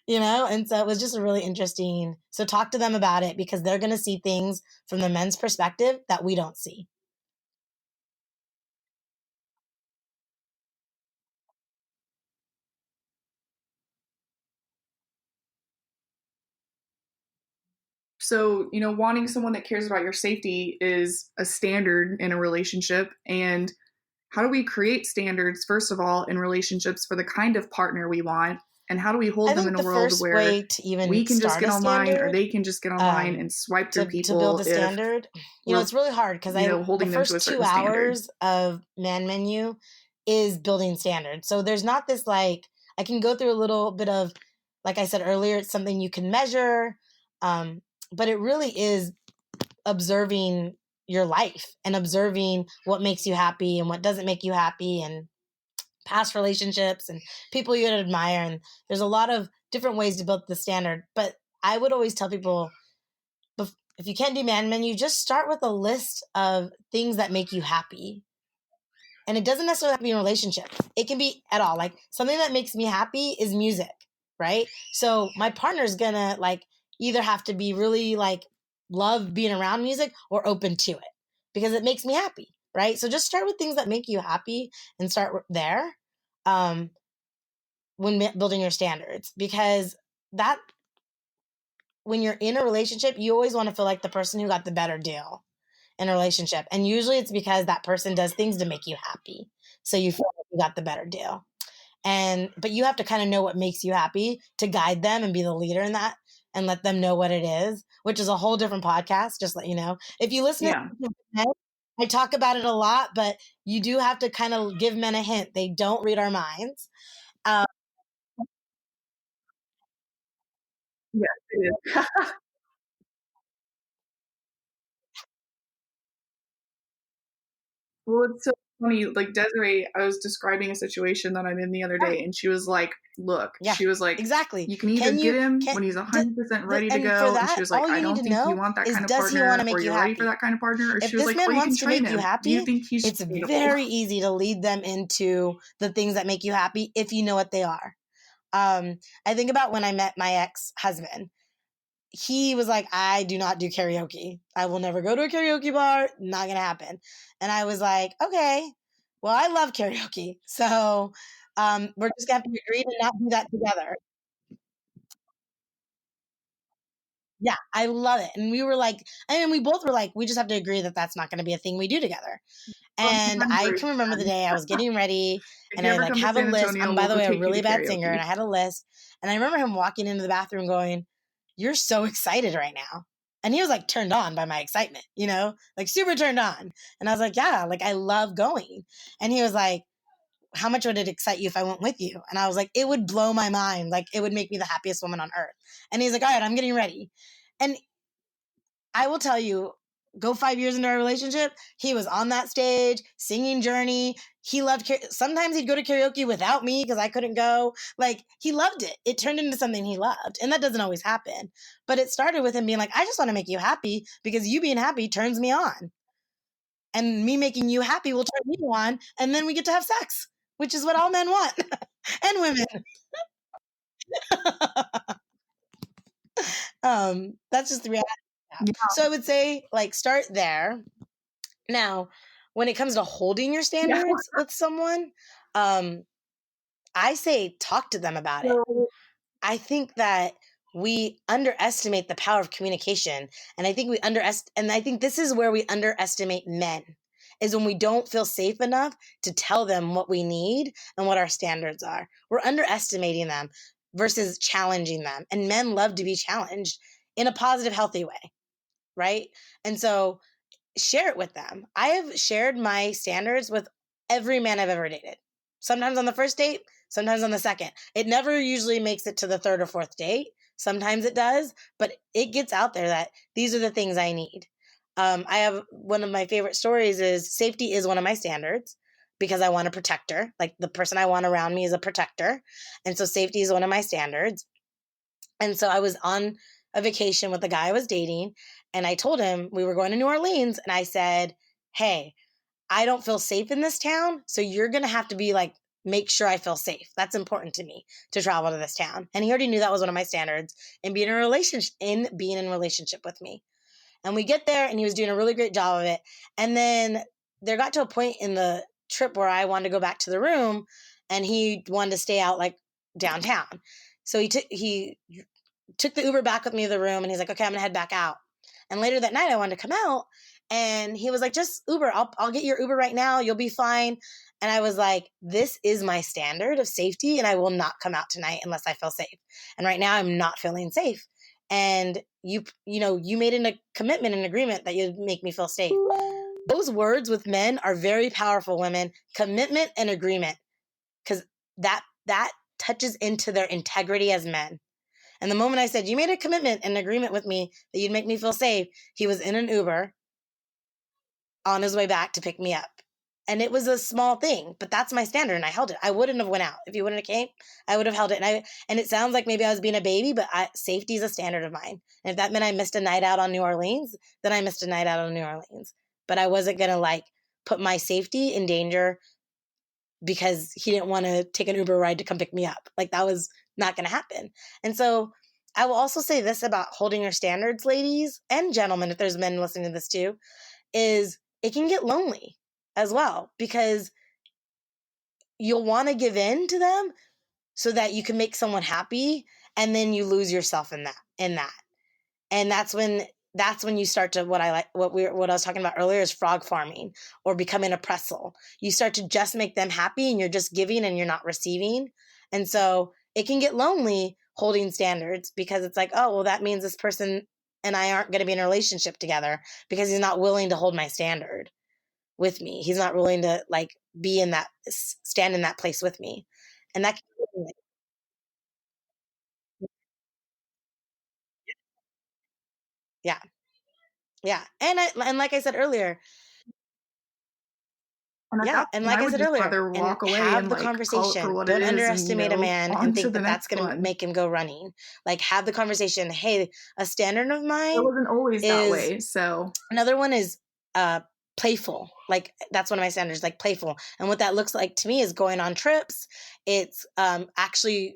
B: And so it was just a really interesting. So talk to them about it because they're going to see things from the men's perspective that we don't see.
A: So, wanting someone that cares about your safety is a standard in a relationship. And how do we create standards, first of all, in relationships for the kind of partner we want? And how do we
B: I
A: hold them
B: think
A: in a
B: the
A: world
B: first
A: where
B: way to even
A: we can just
B: start
A: get
B: a
A: online or
B: standard,
A: they can just get online and swipe through
B: to build
A: people
B: a
A: if
B: standard,
A: we're,
B: it's really hard because the
A: holding them to a
B: first two
A: certain standard?
B: hours of Man Menu is building standards. So there's not this like, I can go through a little bit of, like I said earlier, it's something you can measure, but it really is observing your life and observing what makes you happy and what doesn't make you happy, and past relationships and people you admire. And there's a lot of different ways to build the standard. But I would always tell people, if you can't do Man Menu, just start with a list of things that make you happy. And it doesn't necessarily have to be in a relationship. It can be at all. Like, something that makes me happy is music, right? So my partner's gonna like either have to be really like love being around music or open to it because it makes me happy, right? So just start with things that make you happy and start there, um, when building your standards, because that when you're in a relationship, you always want to feel like the person who got the better deal in a relationship. And usually it's because that person does things to make you happy. So you feel like you got the better deal. But you have to kind of know what makes you happy to guide them and be the leader in that and let them know what it is, which is a whole different podcast. Just let you know. If you listen
A: Yeah.
B: to men, I talk about it a lot, but you do have to kind of give men a hint. They don't read our minds. Um,
A: Yes, it is. Well, it's so funny. Like Desiree, I was describing a situation that I'm in the other
B: yeah,
A: day, and she was like, "Look,"
B: yeah,
A: she was like,
B: exactly.
A: "You can either
B: Can
A: get
B: you,
A: him
B: can,
A: when he's 100% ready to
B: and for
A: go," and she
B: that,
A: was like,
B: all
A: "I
B: you need
A: don't
B: to
A: think you
B: know
A: want that
B: is,
A: kind of
B: does he want
A: partner,
B: to
A: or
B: make you
A: you're ready for
B: happy?
A: that kind of partner," or
B: If
A: she was
B: this
A: like,
B: man
A: "Or you can
B: wants to
A: train
B: make you
A: him. Do you
B: happy,
A: think he's
B: it's
A: trainable?"
B: very easy to lead them into the things that make you happy if you know what they are. I think about when I met my ex-husband. He was like, I do not do karaoke. I will never go to a karaoke bar. Not going to happen. And I was like, okay, well, I love karaoke. So we're just going to have to agree to not do that together. Yeah, I love it. And we were like, and we both were like, we just have to agree that that's not going to be a thing we do together.
A: Well,
B: And I
A: members,
B: can remember the day I was getting ready
A: if
B: and
A: you
B: I
A: ever
B: like
A: come to
B: have a
A: San
B: list.
A: Antonio,
B: By
A: we'll
B: the
A: go
B: way, a
A: take you
B: really
A: to
B: bad singer. And
A: karaoke.
B: I had a list. And I remember him walking into the bathroom going, you're so excited right now. And he was like turned on by my excitement, like super turned on. And I was like, yeah, like I love going. And he was like, how much would it excite you if I went with you? And I was like, it would blow my mind. Like it would make me the happiest woman on earth. And he's like, all right, I'm getting ready. And I will tell you, go 5 years into our relationship, he was on that stage singing Journey. He loved, sometimes he'd go to karaoke without me because I couldn't go. Like, he loved it. It turned into something he loved. And that doesn't always happen. But it started with him being like, I just want to make you happy because you being happy turns me on. And me making you happy will turn you on. And then we get to have sex, which is what all men want and women. That's just the reality.
A: Yeah.
B: So I would say, like, start there. Now, when it comes to holding your
A: Yeah.
B: standards with someone, um, I say talk to them about it.
A: So,
B: I think that we underestimate the power of communication, and I think and I think this is where we underestimate men, is when we don't feel safe enough to tell them what we need and what our standards are. We're underestimating them versus challenging them, and men love to be challenged in a positive, healthy way, right? And so share it with them. I have shared my standards with every man I've ever dated. Sometimes on the first date, sometimes on the second. It never usually makes it to the third or fourth date. Sometimes it does, but it gets out there that these are the things I need. I have one of my favorite stories is safety is one of my standards because I want a protector. Like the person I want around me is a protector. And so safety is one of my standards. And so I was on a vacation with the guy I was dating, and I told him we were going to New Orleans, and I said, hey, I don't feel safe in this town, so you're going to have to be like, make sure I feel safe. That's important to me to travel to this town. And he already knew that was one of my standards in being in relationship with me. And we get there, and he was doing a really great job of it. And then there got to a point in the trip where I wanted to go back to the room, and he wanted to stay out like downtown. So he took the Uber back with me to the room, and he's like, okay, I'm going to head back out. And later that night I wanted to come out, and he was like, just Uber. I'll get your Uber right now. You'll be fine. And I was like, this is my standard of safety, and I will not come out tonight unless I feel safe. And right now I'm not feeling safe. And you made a commitment, an agreement that you'd make me feel safe. Those words with men are very powerful, women. Commitment and agreement, because that touches into their integrity as men. And the moment I said, you made a commitment and agreement with me that you'd make me feel safe, he was in an Uber on his way back to pick me up. And it was a small thing, but that's my standard, and I held it. I wouldn't have went out. If you wouldn't have came, I would have held it. And it sounds like maybe I was being a baby, but safety is a standard of mine. And if that meant I missed a night out on New Orleans, then I missed a night out on New Orleans. But I wasn't going to put my safety in danger because he didn't want to take an Uber ride to come pick me up. That was not going to happen. And so I will also say this about holding your standards, ladies and gentlemen, if there's men listening to this too, is it can get lonely as well, because you'll want to give in to them so that you can make someone happy, and then you lose yourself in that. And that's when you start to, what I was talking about earlier, is frog farming or becoming a pretzel. You start to just make them happy, and you're just giving and you're not receiving. And so it can get lonely holding standards, because it's like, oh, well, that means this person and I aren't going to be in a relationship together because he's not willing to hold my standard with me. He's not willing to stand in that place with me. And that can be, yeah. Yeah. And like I said earlier,
A: And at
B: yeah,
A: that
B: and
A: point,
B: like
A: I
B: I
A: would
B: said
A: just
B: earlier,
A: rather
B: and
A: walk away
B: have
A: and
B: the
A: call it for
B: conversation.
A: what it
B: Don't
A: is, and
B: underestimate a man
A: on
B: and
A: to
B: think
A: the
B: that that's
A: next
B: going to
A: one.
B: make him go running. Have the conversation. Hey, a standard of
A: It
B: mine
A: wasn't always that
B: is,
A: way, so
B: another one is playful. That's one of my standards, playful. And what that looks like to me is going on trips. It's actually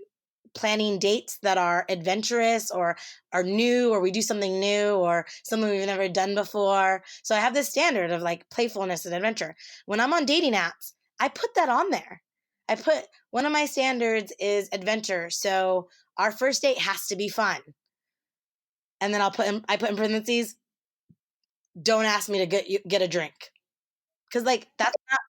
B: planning dates that are adventurous or are new, or we do something new or something we've never done before. So I have this standard of playfulness and adventure. When I'm on dating apps, I put that on there. I put, one of my standards is adventure. So our first date has to be fun. And then I put in parentheses, don't ask me to get a drink. Because that's not,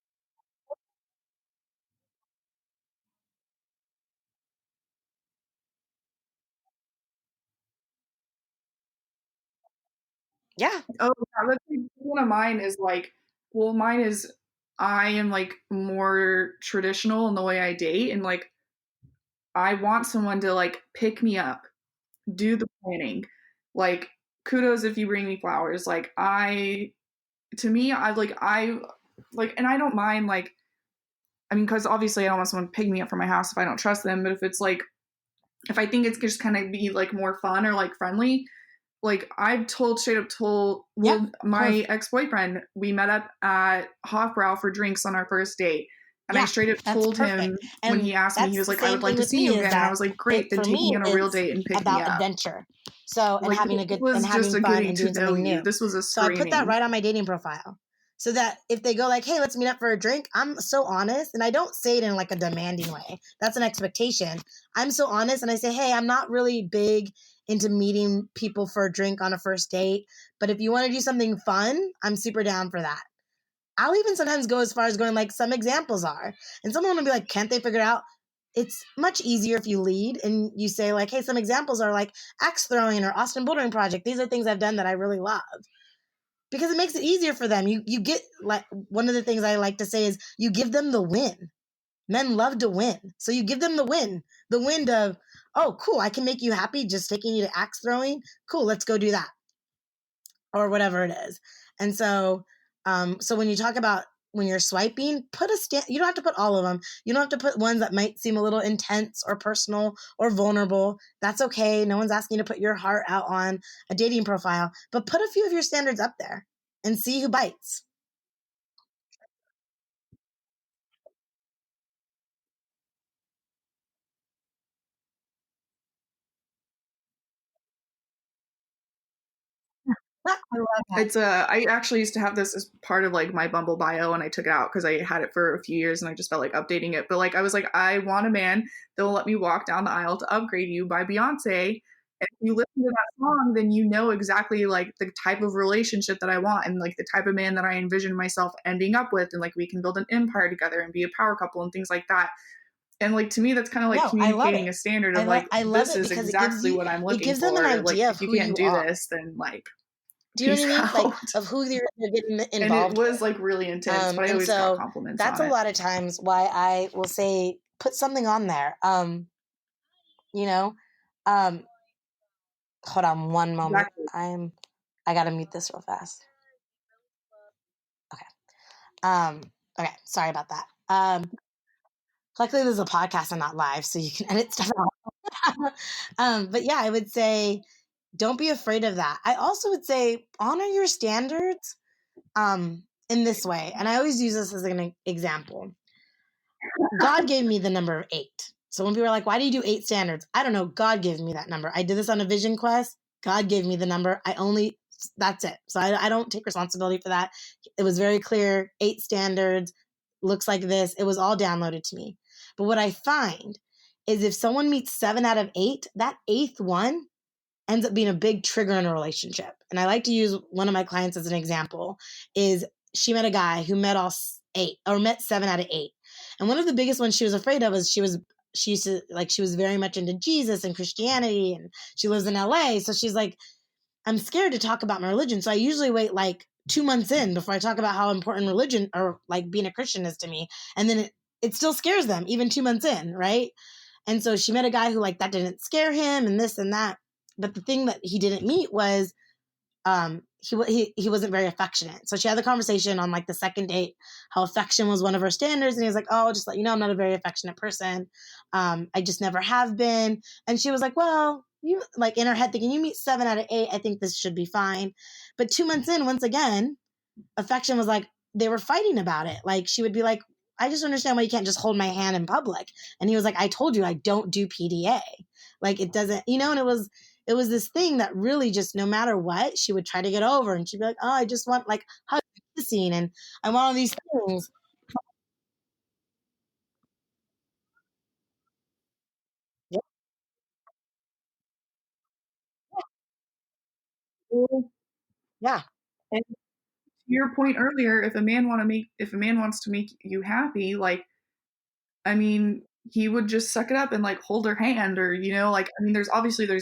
B: yeah.
A: oh yeah, that's one of mine is well, mine is I am more traditional in the way I date, and I want someone to pick me up, do the planning. Kudos if you bring me flowers. To me, and I don't mind I mean, because obviously I don't want someone to pick me up from my house if I don't trust them. But if it's if I think it's just kind of be more fun or friendly, I've straight up told,
B: Yeah,
A: well, my ex-boyfriend, we met up at Hofbrau for drinks on our first date. And I
B: yeah,
A: straight up
B: that's
A: told him
B: perfect.
A: when
B: And
A: he asked me, he
B: that's
A: was
B: the
A: like, I
B: same
A: would like
B: thing
A: to
B: with
A: see you
B: me, is
A: again. And I
B: that
A: was like,
B: it,
A: great, then
B: for
A: take me
B: me,
A: on a real
B: it's
A: date and pick me
B: about
A: up.
B: adventure. So, and having a
A: This
B: good, and
A: was just
B: having
A: a
B: fun
A: getting
B: and
A: to
B: doing
A: know
B: something
A: you.
B: new.
A: This was a
B: So I put that
A: screening.
B: right on my dating profile. So that if they go hey, let's meet up for a drink, I'm so honest. And I don't say it in a demanding way. That's an expectation. I'm so honest, and I say, hey, I'm not really big into meeting people for a drink on a first date. But if you want to do something fun, I'm super down for that. I'll even sometimes go as far as going some examples are. And someone will be like, can't they figure it out? It's much easier if you lead and you say hey, some examples are axe throwing or Austin bouldering project. These are things I've done that I really love. Because it makes it easier for them. You get one of the things I like to say is you give them the win. Men love to win. So you give them the win. The win of, oh, cool, I can make you happy just taking you to axe throwing. Cool, let's go do that. Or whatever it is. And so, so when you talk about when you're swiping, you don't have to put all of them. You don't have to put ones that might seem a little intense or personal or vulnerable. That's okay. No one's asking you to put your heart out on a dating profile, but put a few of your standards up there and see who bites. I love that.
A: I actually used to have this as part of my Bumble bio, and I took it out because I had it for a few years and I just felt like updating it. But I was I want a man that will let me walk down the aisle to Upgrade You by Beyonce, And if you listen to that song, then you know exactly like the type of relationship that I want and like the type of man that I envision myself ending up with. And like we can build an empire together and be a power couple and things like that. And like to me, that's kind of like
B: No, I love
A: communicating
B: it.
A: a standard of like,
B: I love
A: this
B: it
A: is
B: because it gives
A: exactly
B: you
A: what I'm
B: it
A: looking
B: gives them an
A: for. Like,
B: idea of
A: if you
B: who
A: can't
B: you
A: do
B: are.
A: this, then like,
B: Do you know what
A: peace
B: I mean?
A: out.
B: Like of who you're getting
A: And it
B: involved
A: was
B: with.
A: like really intense, but I
B: And
A: always got
B: so
A: compliments
B: that's
A: on
B: a
A: it.
B: lot of times why I will say put something on there. You know, um, hold on one moment.
A: Exactly.
B: I gotta mute this real fast. Okay. Um, okay. Sorry about that. Luckily this is a podcast and not live, so you can edit stuff out. But yeah, I would say don't be afraid of that. I also would say honor your standards in this way. And I always use this as an example. God gave me the number 8. So when people are like, why do you do 8 standards? I don't know. God gives me that number. I did this on a vision quest. God gave me the number. That's it. So I don't take responsibility for that. It was very clear. 8 standards, looks like this. It was all downloaded to me. But what I find is if someone meets 7 out of 8, that 8th one ends up being a big trigger in a relationship. And I like to use one of my clients as an example is she met a guy who met all 8 or met 7 out of 8. And one of the biggest ones she was afraid of was she was very much into Jesus and Christianity, and she lives in LA. So she's like, I'm scared to talk about my religion. So I usually wait like 2 months in before I talk about how important religion or like being a Christian is to me. And then it still scares them even 2 months in, right? And so she met a guy who like that didn't scare him and this and that. But the thing that he didn't meet was he wasn't very affectionate. So she had the conversation on like the second date, how affection was one of her standards. And he was like, oh, just let you know, I'm not a very affectionate person. I just never have been. And she was like, well, you like in her head thinking you meet 7 out of 8. I think this should be fine. But 2 months in, once again, affection was like, they were fighting about it. Like she would be like, I just understand why you can't just hold my hand in public. And he was like, I told you I don't do PDA. Like it doesn't, and it was this thing that really just no matter what, she would try to get over and she'd be like, oh, I just want like hugs and kissing and I want all these things. Yep. Yeah.
A: And to your point earlier, if a man wants to make you happy, like I mean, he would just suck it up and like hold her hand or, like, I mean, there's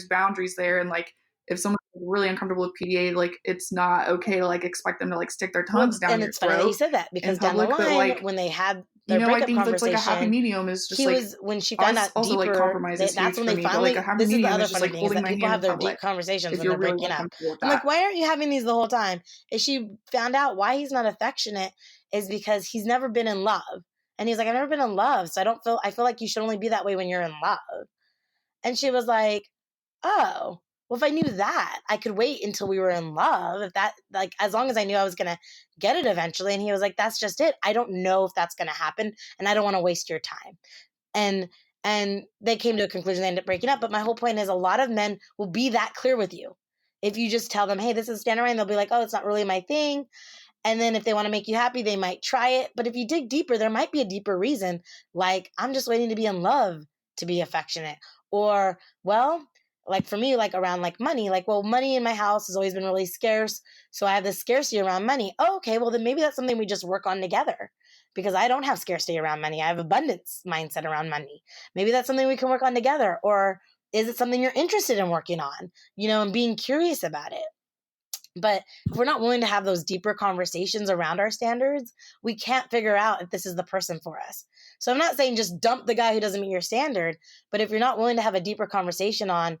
A: boundaries there. And like, if someone's really uncomfortable with PDA, like it's not okay to like expect them to like stick their
B: Well,
A: tongues down
B: and
A: your
B: it's funny that you
A: throat
B: said that
A: in
B: because down the
A: public. But
B: line,
A: like,
B: when they had their
A: I
B: breakup
A: think that's like a happy
B: conversation,
A: medium is just
B: he
A: like,
B: was when she found out
A: also like
B: deeper.
A: compromise is
B: That's
A: huge
B: when
A: for
B: they
A: me. But like
B: finally.
A: a happy
B: This is the
A: medium
B: other
A: is just
B: funny
A: like
B: thing is
A: holding
B: that
A: my
B: people
A: hand
B: have
A: in
B: their deep
A: public
B: conversations
A: if
B: when
A: you're
B: they're
A: really
B: breaking up.
A: uncomfortable with
B: I'm like,
A: that.
B: why aren't you having these the whole time? Is she found out why he's not affectionate is because he's never been in love, and he's like, I've never been in love, so I feel like you should only be that way when you're in love. And she was like, oh, well, if I knew that, I could wait until we were in love. If that, like, as long as I knew I was going to get it eventually. And he was like, that's just it. I don't know if that's going to happen. And I don't want to waste your time. And, and they came to a conclusion. They ended up breaking up. But my whole point is a lot of men will be that clear with you. If you just tell them, hey, this is standard, and they'll be like, oh, it's not really my thing. And then if they want to make you happy, they might try it. But if you dig deeper, there might be a deeper reason. Like, I'm just waiting to be in love to be affectionate. Or, well, like for me, like around like money, like, well, money in my house has always been really scarce. So I have this scarcity around money. Oh, okay, well, then maybe that's something we just work on together because I don't have scarcity around money. I have abundance mindset around money. Maybe that's something we can work on together. Or is it something you're interested in working on, and being curious about it? But if we're not willing to have those deeper conversations around our standards, we can't figure out if this is the person for us. So I'm not saying just dump the guy who doesn't meet your standard, but if you're not willing to have a deeper conversation on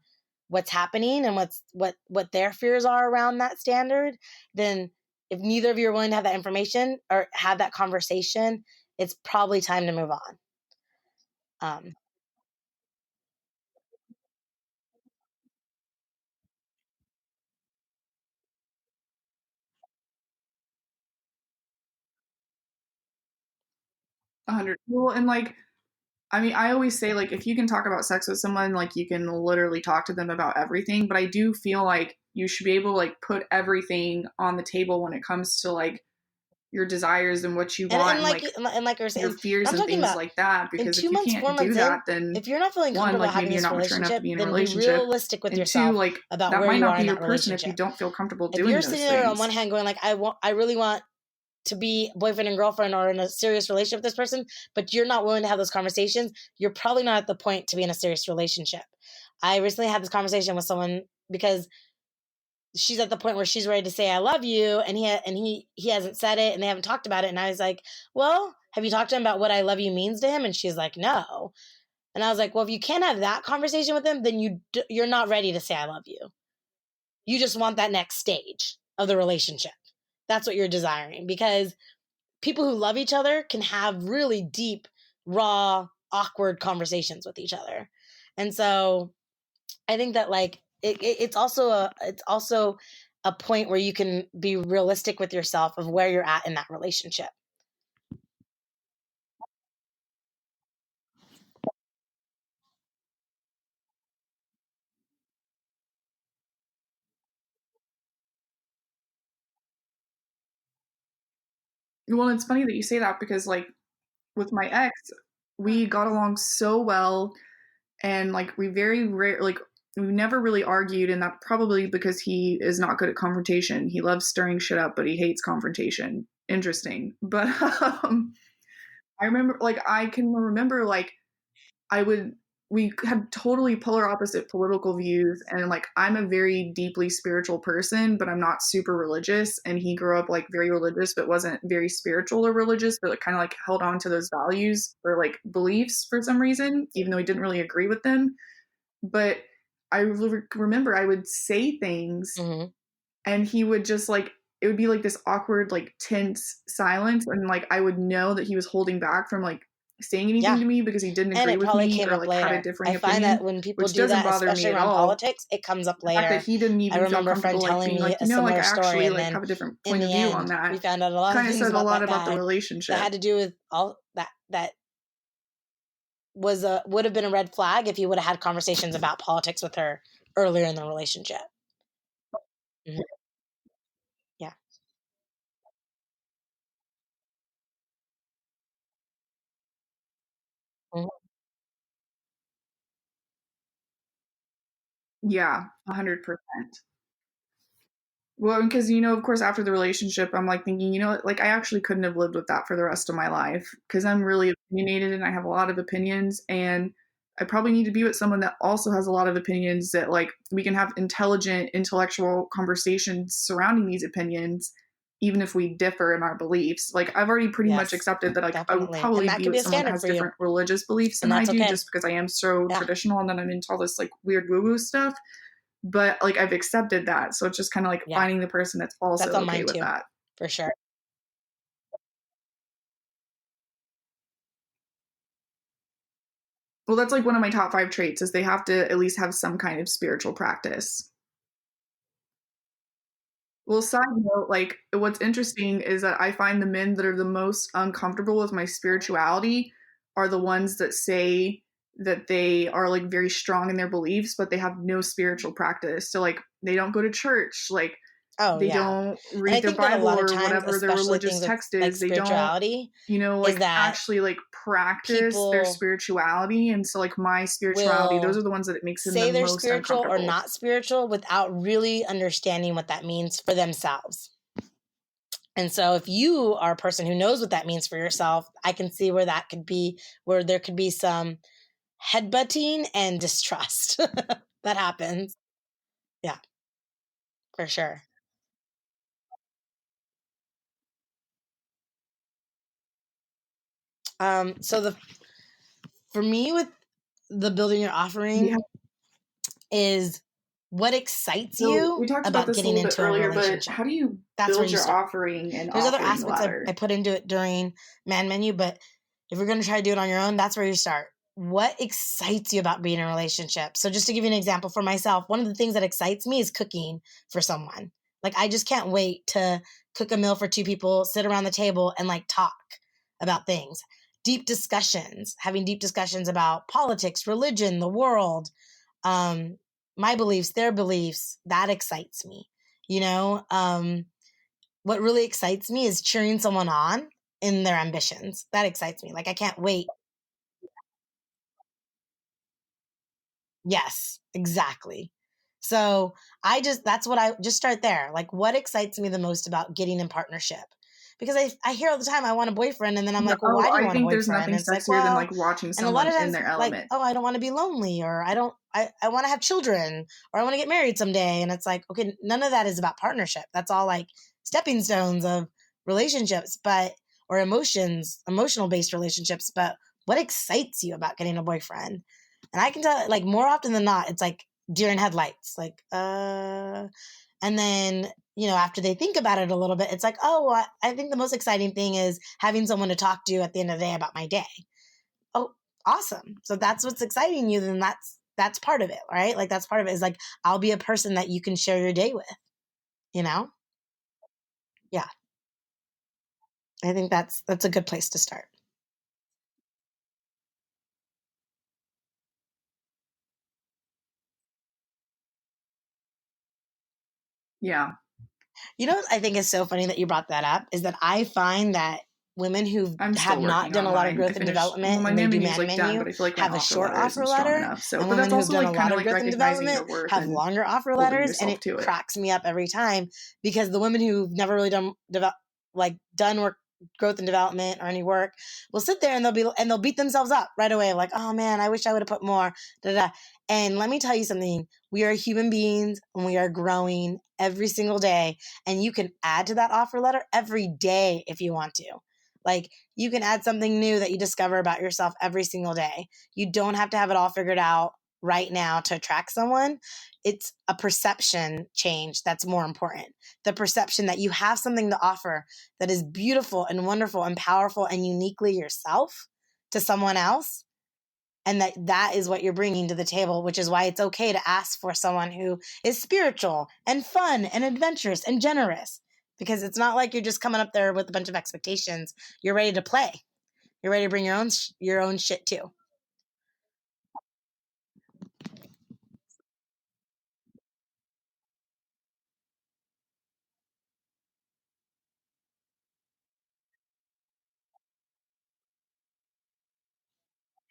B: what's happening and what their fears are around that standard, then if neither of you are willing to have that information or have that conversation, it's probably time to move on. Um,
A: 100. Well, and like, I mean, I always say, like, if you can talk about sex with someone, like, you can literally talk to them about everything. But I do feel like you should be able to, like, put everything on the table when it comes to, like, your desires and what you want
B: and like you're saying,
A: your fears
B: I'm
A: and
B: talking
A: things
B: about
A: like that.
B: in
A: Because if
B: 2
A: you
B: months, 4
A: can't do
B: months
A: that,
B: in,
A: then
B: if you're not feeling
A: one,
B: comfortable
A: like maybe
B: having
A: you're
B: this
A: not mature enough to
B: relationship,
A: be in a
B: then be
A: relationship.
B: realistic with
A: And two,
B: yourself
A: like
B: about
A: that
B: where
A: might
B: you
A: not
B: are
A: be
B: in
A: your
B: that
A: person if you
B: relationship.
A: don't feel comfortable
B: If
A: doing
B: you're
A: those
B: sitting there on
A: things.
B: one hand going like, I really want to be boyfriend and girlfriend or in a serious relationship with this person, but you're not willing to have those conversations, you're probably not at the point to be in a serious relationship. I recently had this conversation with someone because she's at the point where she's ready to say I love you, and he hasn't said it, and they haven't talked about it. And I was like, well, have you talked to him about what I love you means to him? And she's like, no. And I was like, well, if you can't have that conversation with him, then you're not ready to say I love you. You just want that next stage of the relationship. That's what you're desiring, because people who love each other can have really deep, raw, awkward conversations with each other. And so I think that like it's also a point where you can be realistic with yourself of where you're at in that relationship.
A: Well, it's funny that you say that because like with my ex, we got along so well, and like we very rare like we never really argued, and that probably because he is not good at confrontation. He loves stirring shit up, but he hates confrontation. Interesting. But I remember like I can remember like I would we had totally polar opposite political views, and like I'm a very deeply spiritual person, but I'm not super religious, and he grew up like very religious but wasn't very spiritual or religious, but kind of like held on to those values or like beliefs for some reason, even though he didn't really agree with them. But I remember I would say things,
B: Mm-hmm.
A: and he would just like it would be like this awkward like tense silence, and like I would know that he was holding back from like saying anything to me because he didn't
B: And
A: agree
B: it
A: with
B: probably
A: me
B: came
A: or
B: up
A: like had a
B: later.
A: differing
B: I find that
A: opinion,
B: when people
A: which
B: do
A: doesn't
B: that,
A: bother
B: especially
A: me at
B: around
A: all.
B: politics, it comes up
A: The fact that
B: later.
A: he didn't
B: I
A: even feel
B: remember a friend
A: comfortable like
B: telling
A: being
B: me
A: like,
B: a
A: like I
B: similar story,
A: actually
B: and
A: like
B: then
A: have a different
B: in
A: point of
B: the
A: view on
B: end,
A: that.
B: we found out a lot of
A: Kind of
B: things
A: said a
B: about
A: lot
B: that
A: about the
B: guy
A: relationship.
B: that had to do with all that would have been a red flag if he would have had conversations about politics with her earlier in the relationship. Mm-hmm. Yeah. Mm-hmm.
A: Yeah, 100%. Well, because of course, after the relationship, I'm like thinking, like I actually couldn't have lived with that for the rest of my life because I'm really opinionated and I have a lot of opinions, and I probably need to be with someone that also has a lot of opinions that like we can have intelligent, intellectual conversations surrounding these opinions, even if we differ in our beliefs. Like I've already pretty much
B: Yes,
A: accepted that like I would
B: definitely. And
A: probably
B: that
A: be
B: could
A: with
B: be a
A: someone that
B: standard
A: has
B: for you.
A: different religious beliefs than
B: And
A: I
B: that's
A: do,
B: okay.
A: just because I am so
B: Yeah.
A: traditional and then I'm into all this like weird woo woo stuff. But like I've accepted that, so it's just kind of like finding the person that's also
B: That's on
A: okay
B: mine
A: with
B: too,
A: that.
B: for sure.
A: Well, that's like one of my top 5 traits is they have to at least have some kind of spiritual practice. Well, side note, like what's interesting is that I find the men that are the most uncomfortable with my spirituality are the ones that say that they are like very strong in their beliefs, but they have no spiritual practice. So like they don't go to church, like
B: Oh,
A: they
B: yeah.
A: don't
B: And I
A: read their
B: think that a
A: Bible
B: lot of
A: or
B: times,
A: whatever their
B: especially
A: religious
B: things with
A: text
B: like
A: is. They don't,
B: spirituality, is
A: like
B: that
A: actually like practice their
B: people
A: spirituality. And so like my spirituality, those are
B: will
A: the ones that it makes them the
B: say they're
A: most
B: spiritual or
A: uncomfortable.
B: not spiritual without really understanding what that means for themselves. And so if you are a person who knows what that means for yourself, I can see where that could be, where there could be some headbutting and distrust that happens. Yeah, for sure. So for me with the building your
A: Yeah.
B: offering is what excites
A: So
B: you
A: we talked about
B: about
A: this a
B: getting
A: little bit
B: into a
A: earlier, but
B: relationship.
A: how do you
B: That's where
A: build
B: you
A: your
B: start.
A: offering and
B: There's other
A: offering
B: aspects I
A: letter?
B: put into it during Man Menu, but if you're going to try to do it on your own, that's where you start. What excites you about being in a relationship? So just to give you an example for myself, one of the things that excites me is cooking for someone. Like I just can't wait to cook a meal for 2 people, sit around the table and like talk about things. Deep discussions, having deep discussions about politics, religion, the world, um, my beliefs, their beliefs, that excites me. You know, what really excites me is cheering someone on in their ambitions. That excites me. Like, I can't wait. Yes, exactly. So that's what I just start there. Like, what excites me the most about getting in partnership? Because I hear all the time, I want a boyfriend. And then I'm like, well,
A: Oh,
B: why do you
A: I
B: want a
A: think there's
B: boyfriend?
A: nothing
B: And it's like,
A: sexier than
B: well,
A: like watching
B: and a lot
A: someone
B: of
A: in
B: times,
A: their
B: like,
A: element.
B: oh, I don't want to be lonely, or I want to have children, or I want to get married someday. And it's like, okay, none of that is about partnership. That's all like stepping stones of relationships, or emotional based relationships. But what excites you about getting a boyfriend? And I can tell, like, more often than not, it's like deer in headlights. Like, and then, after they think about it a little bit, it's like, oh, well, I think the most exciting thing is having someone to talk to at the end of the day about my day. Oh, awesome. So that's what's exciting you. Then that's part of it, right? Like, that's part of it is like, I'll be a person that you can share your day with, you know? Yeah. I think that's a good place to start.
A: Yeah.
B: You know what I think is so funny that you brought that up is that I find that women who
A: I'm
B: have
A: still
B: not
A: working
B: done
A: on
B: a lot of
A: mine.
B: growth and
A: Well,
B: development
A: my
B: and they
A: man
B: do
A: menu's
B: man
A: like done,
B: menu
A: but I feel like my
B: have a
A: offer
B: short
A: letter
B: offer
A: isn't strong
B: letter,
A: enough. So,
B: and
A: but
B: women
A: that's
B: who have
A: also
B: done a
A: like kind
B: lot
A: of
B: of
A: like
B: growth and
A: recognizing
B: development
A: your worth
B: have
A: and
B: longer offer
A: holding
B: letters, and
A: yourself
B: it
A: to it.
B: cracks me up every time because the women who've never really done work, growth and development or any work will sit there and they'll beat themselves up right away, like, oh man, I wish I would have put more. Da, da. And let me tell you something, we are human beings and we are growing every single day, and you can add to that offer letter every day if you want to. Like, you can add something new that you discover about yourself every single day. You don't have to have it all figured out right now to attract someone. It's a perception change that's more important. The perception that you have something to offer that is beautiful and wonderful and powerful and uniquely yourself to someone else, and that is what you're bringing to the table, which is why it's okay to ask for someone who is spiritual and fun and adventurous and generous, because it's not like you're just coming up there with a bunch of expectations. You're ready to play. You're ready to bring your own shit too.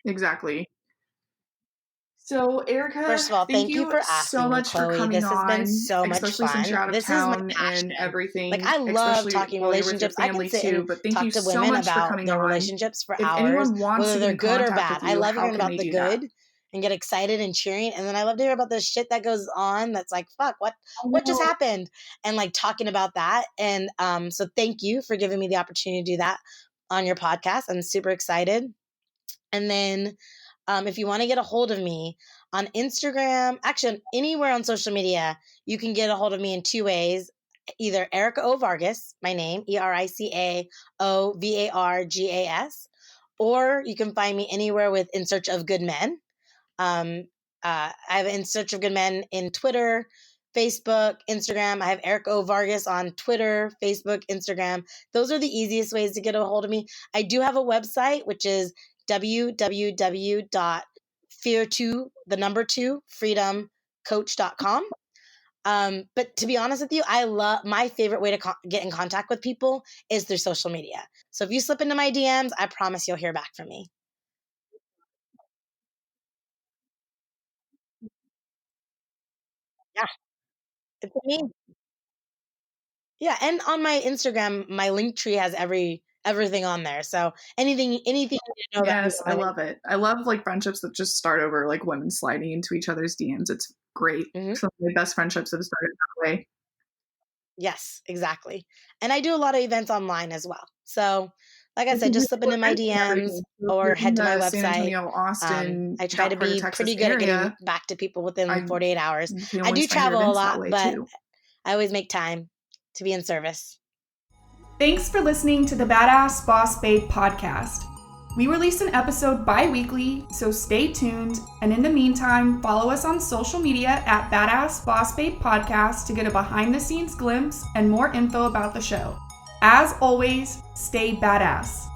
A: Exactly. So,
B: First
A: Erica,
B: of all,
A: thank
B: thank you
A: you
B: for
A: so
B: asking me,
A: much for
B: Chloe.
A: coming
B: This has been
A: on,
B: so much
A: especially since you're
B: fun.
A: out of
B: This is my
A: town and
B: passion. Like,
A: everything,
B: I love
A: especially
B: talking
A: while you're with your
B: relationships. I can
A: family
B: sit
A: too.
B: and
A: But thank you
B: talk to
A: so
B: women
A: much for
B: about
A: coming
B: their
A: on.
B: relationships for
A: If
B: hours,
A: anyone wants
B: whether
A: to get
B: they're
A: in
B: good or
A: contact
B: bad.
A: with
B: I
A: you,
B: love
A: how
B: hearing
A: can
B: about
A: they
B: the
A: do that?
B: good and get excited and cheering. And then I love to hear about the shit that goes on that's like, fuck,
A: I
B: what just
A: know.
B: happened? And like talking about that. And so thank you for giving me the opportunity to do that on your podcast. I'm super excited. And then if you want to get a hold of me on Instagram, actually anywhere on social media, you can get a hold of me in two ways. Either Erica O. Vargas, my name, EricaOvargas, or you can find me anywhere with In Search of Good Men. Um, I have In Search of Good Men in Twitter, Facebook, Instagram. I have Erica O. Vargas on Twitter, Facebook, Instagram. Those are the easiest ways to get a hold of me. I do have a website, which is www.fear2, the number two, freedomcoach.com. But to be honest with you, I love my favorite way to get in contact with people is through social media. So if you slip into my DMs, I promise you'll hear back from me. Yeah, it's me. Yeah, and on my Instagram, my link tree has everything on there. So anything you need to know about me
A: Yes,
B: on
A: I
B: my link.
A: love it. I love like friendships that just start over like women sliding into each other's DMs. It's great.
B: Mhm.
A: Some of my best friendships have started that way.
B: Yes, exactly. And I do a lot of events online as well. So, like I
A: It's
B: said,
A: a
B: just slip
A: beautiful
B: into my
A: event and
B: DMs
A: everything. So if
B: or
A: you're in
B: head to my
A: the San
B: website.
A: Antonio, Austin,
B: I try
A: that
B: to
A: part of
B: be
A: Texas
B: pretty good at getting
A: area,
B: back to people within
A: I
B: 48 hours.
A: you can
B: I do
A: always find your
B: travel a
A: events that
B: lot,
A: way
B: but
A: too.
B: I always make time to be in service.
A: Thanks for listening to the Badass Boss Babe podcast. We release an episode bi-weekly, so stay tuned. And in the meantime, follow us on social media at Badass Boss Babe Podcast to get a behind-the-scenes glimpse and more info about the show. As always, stay badass.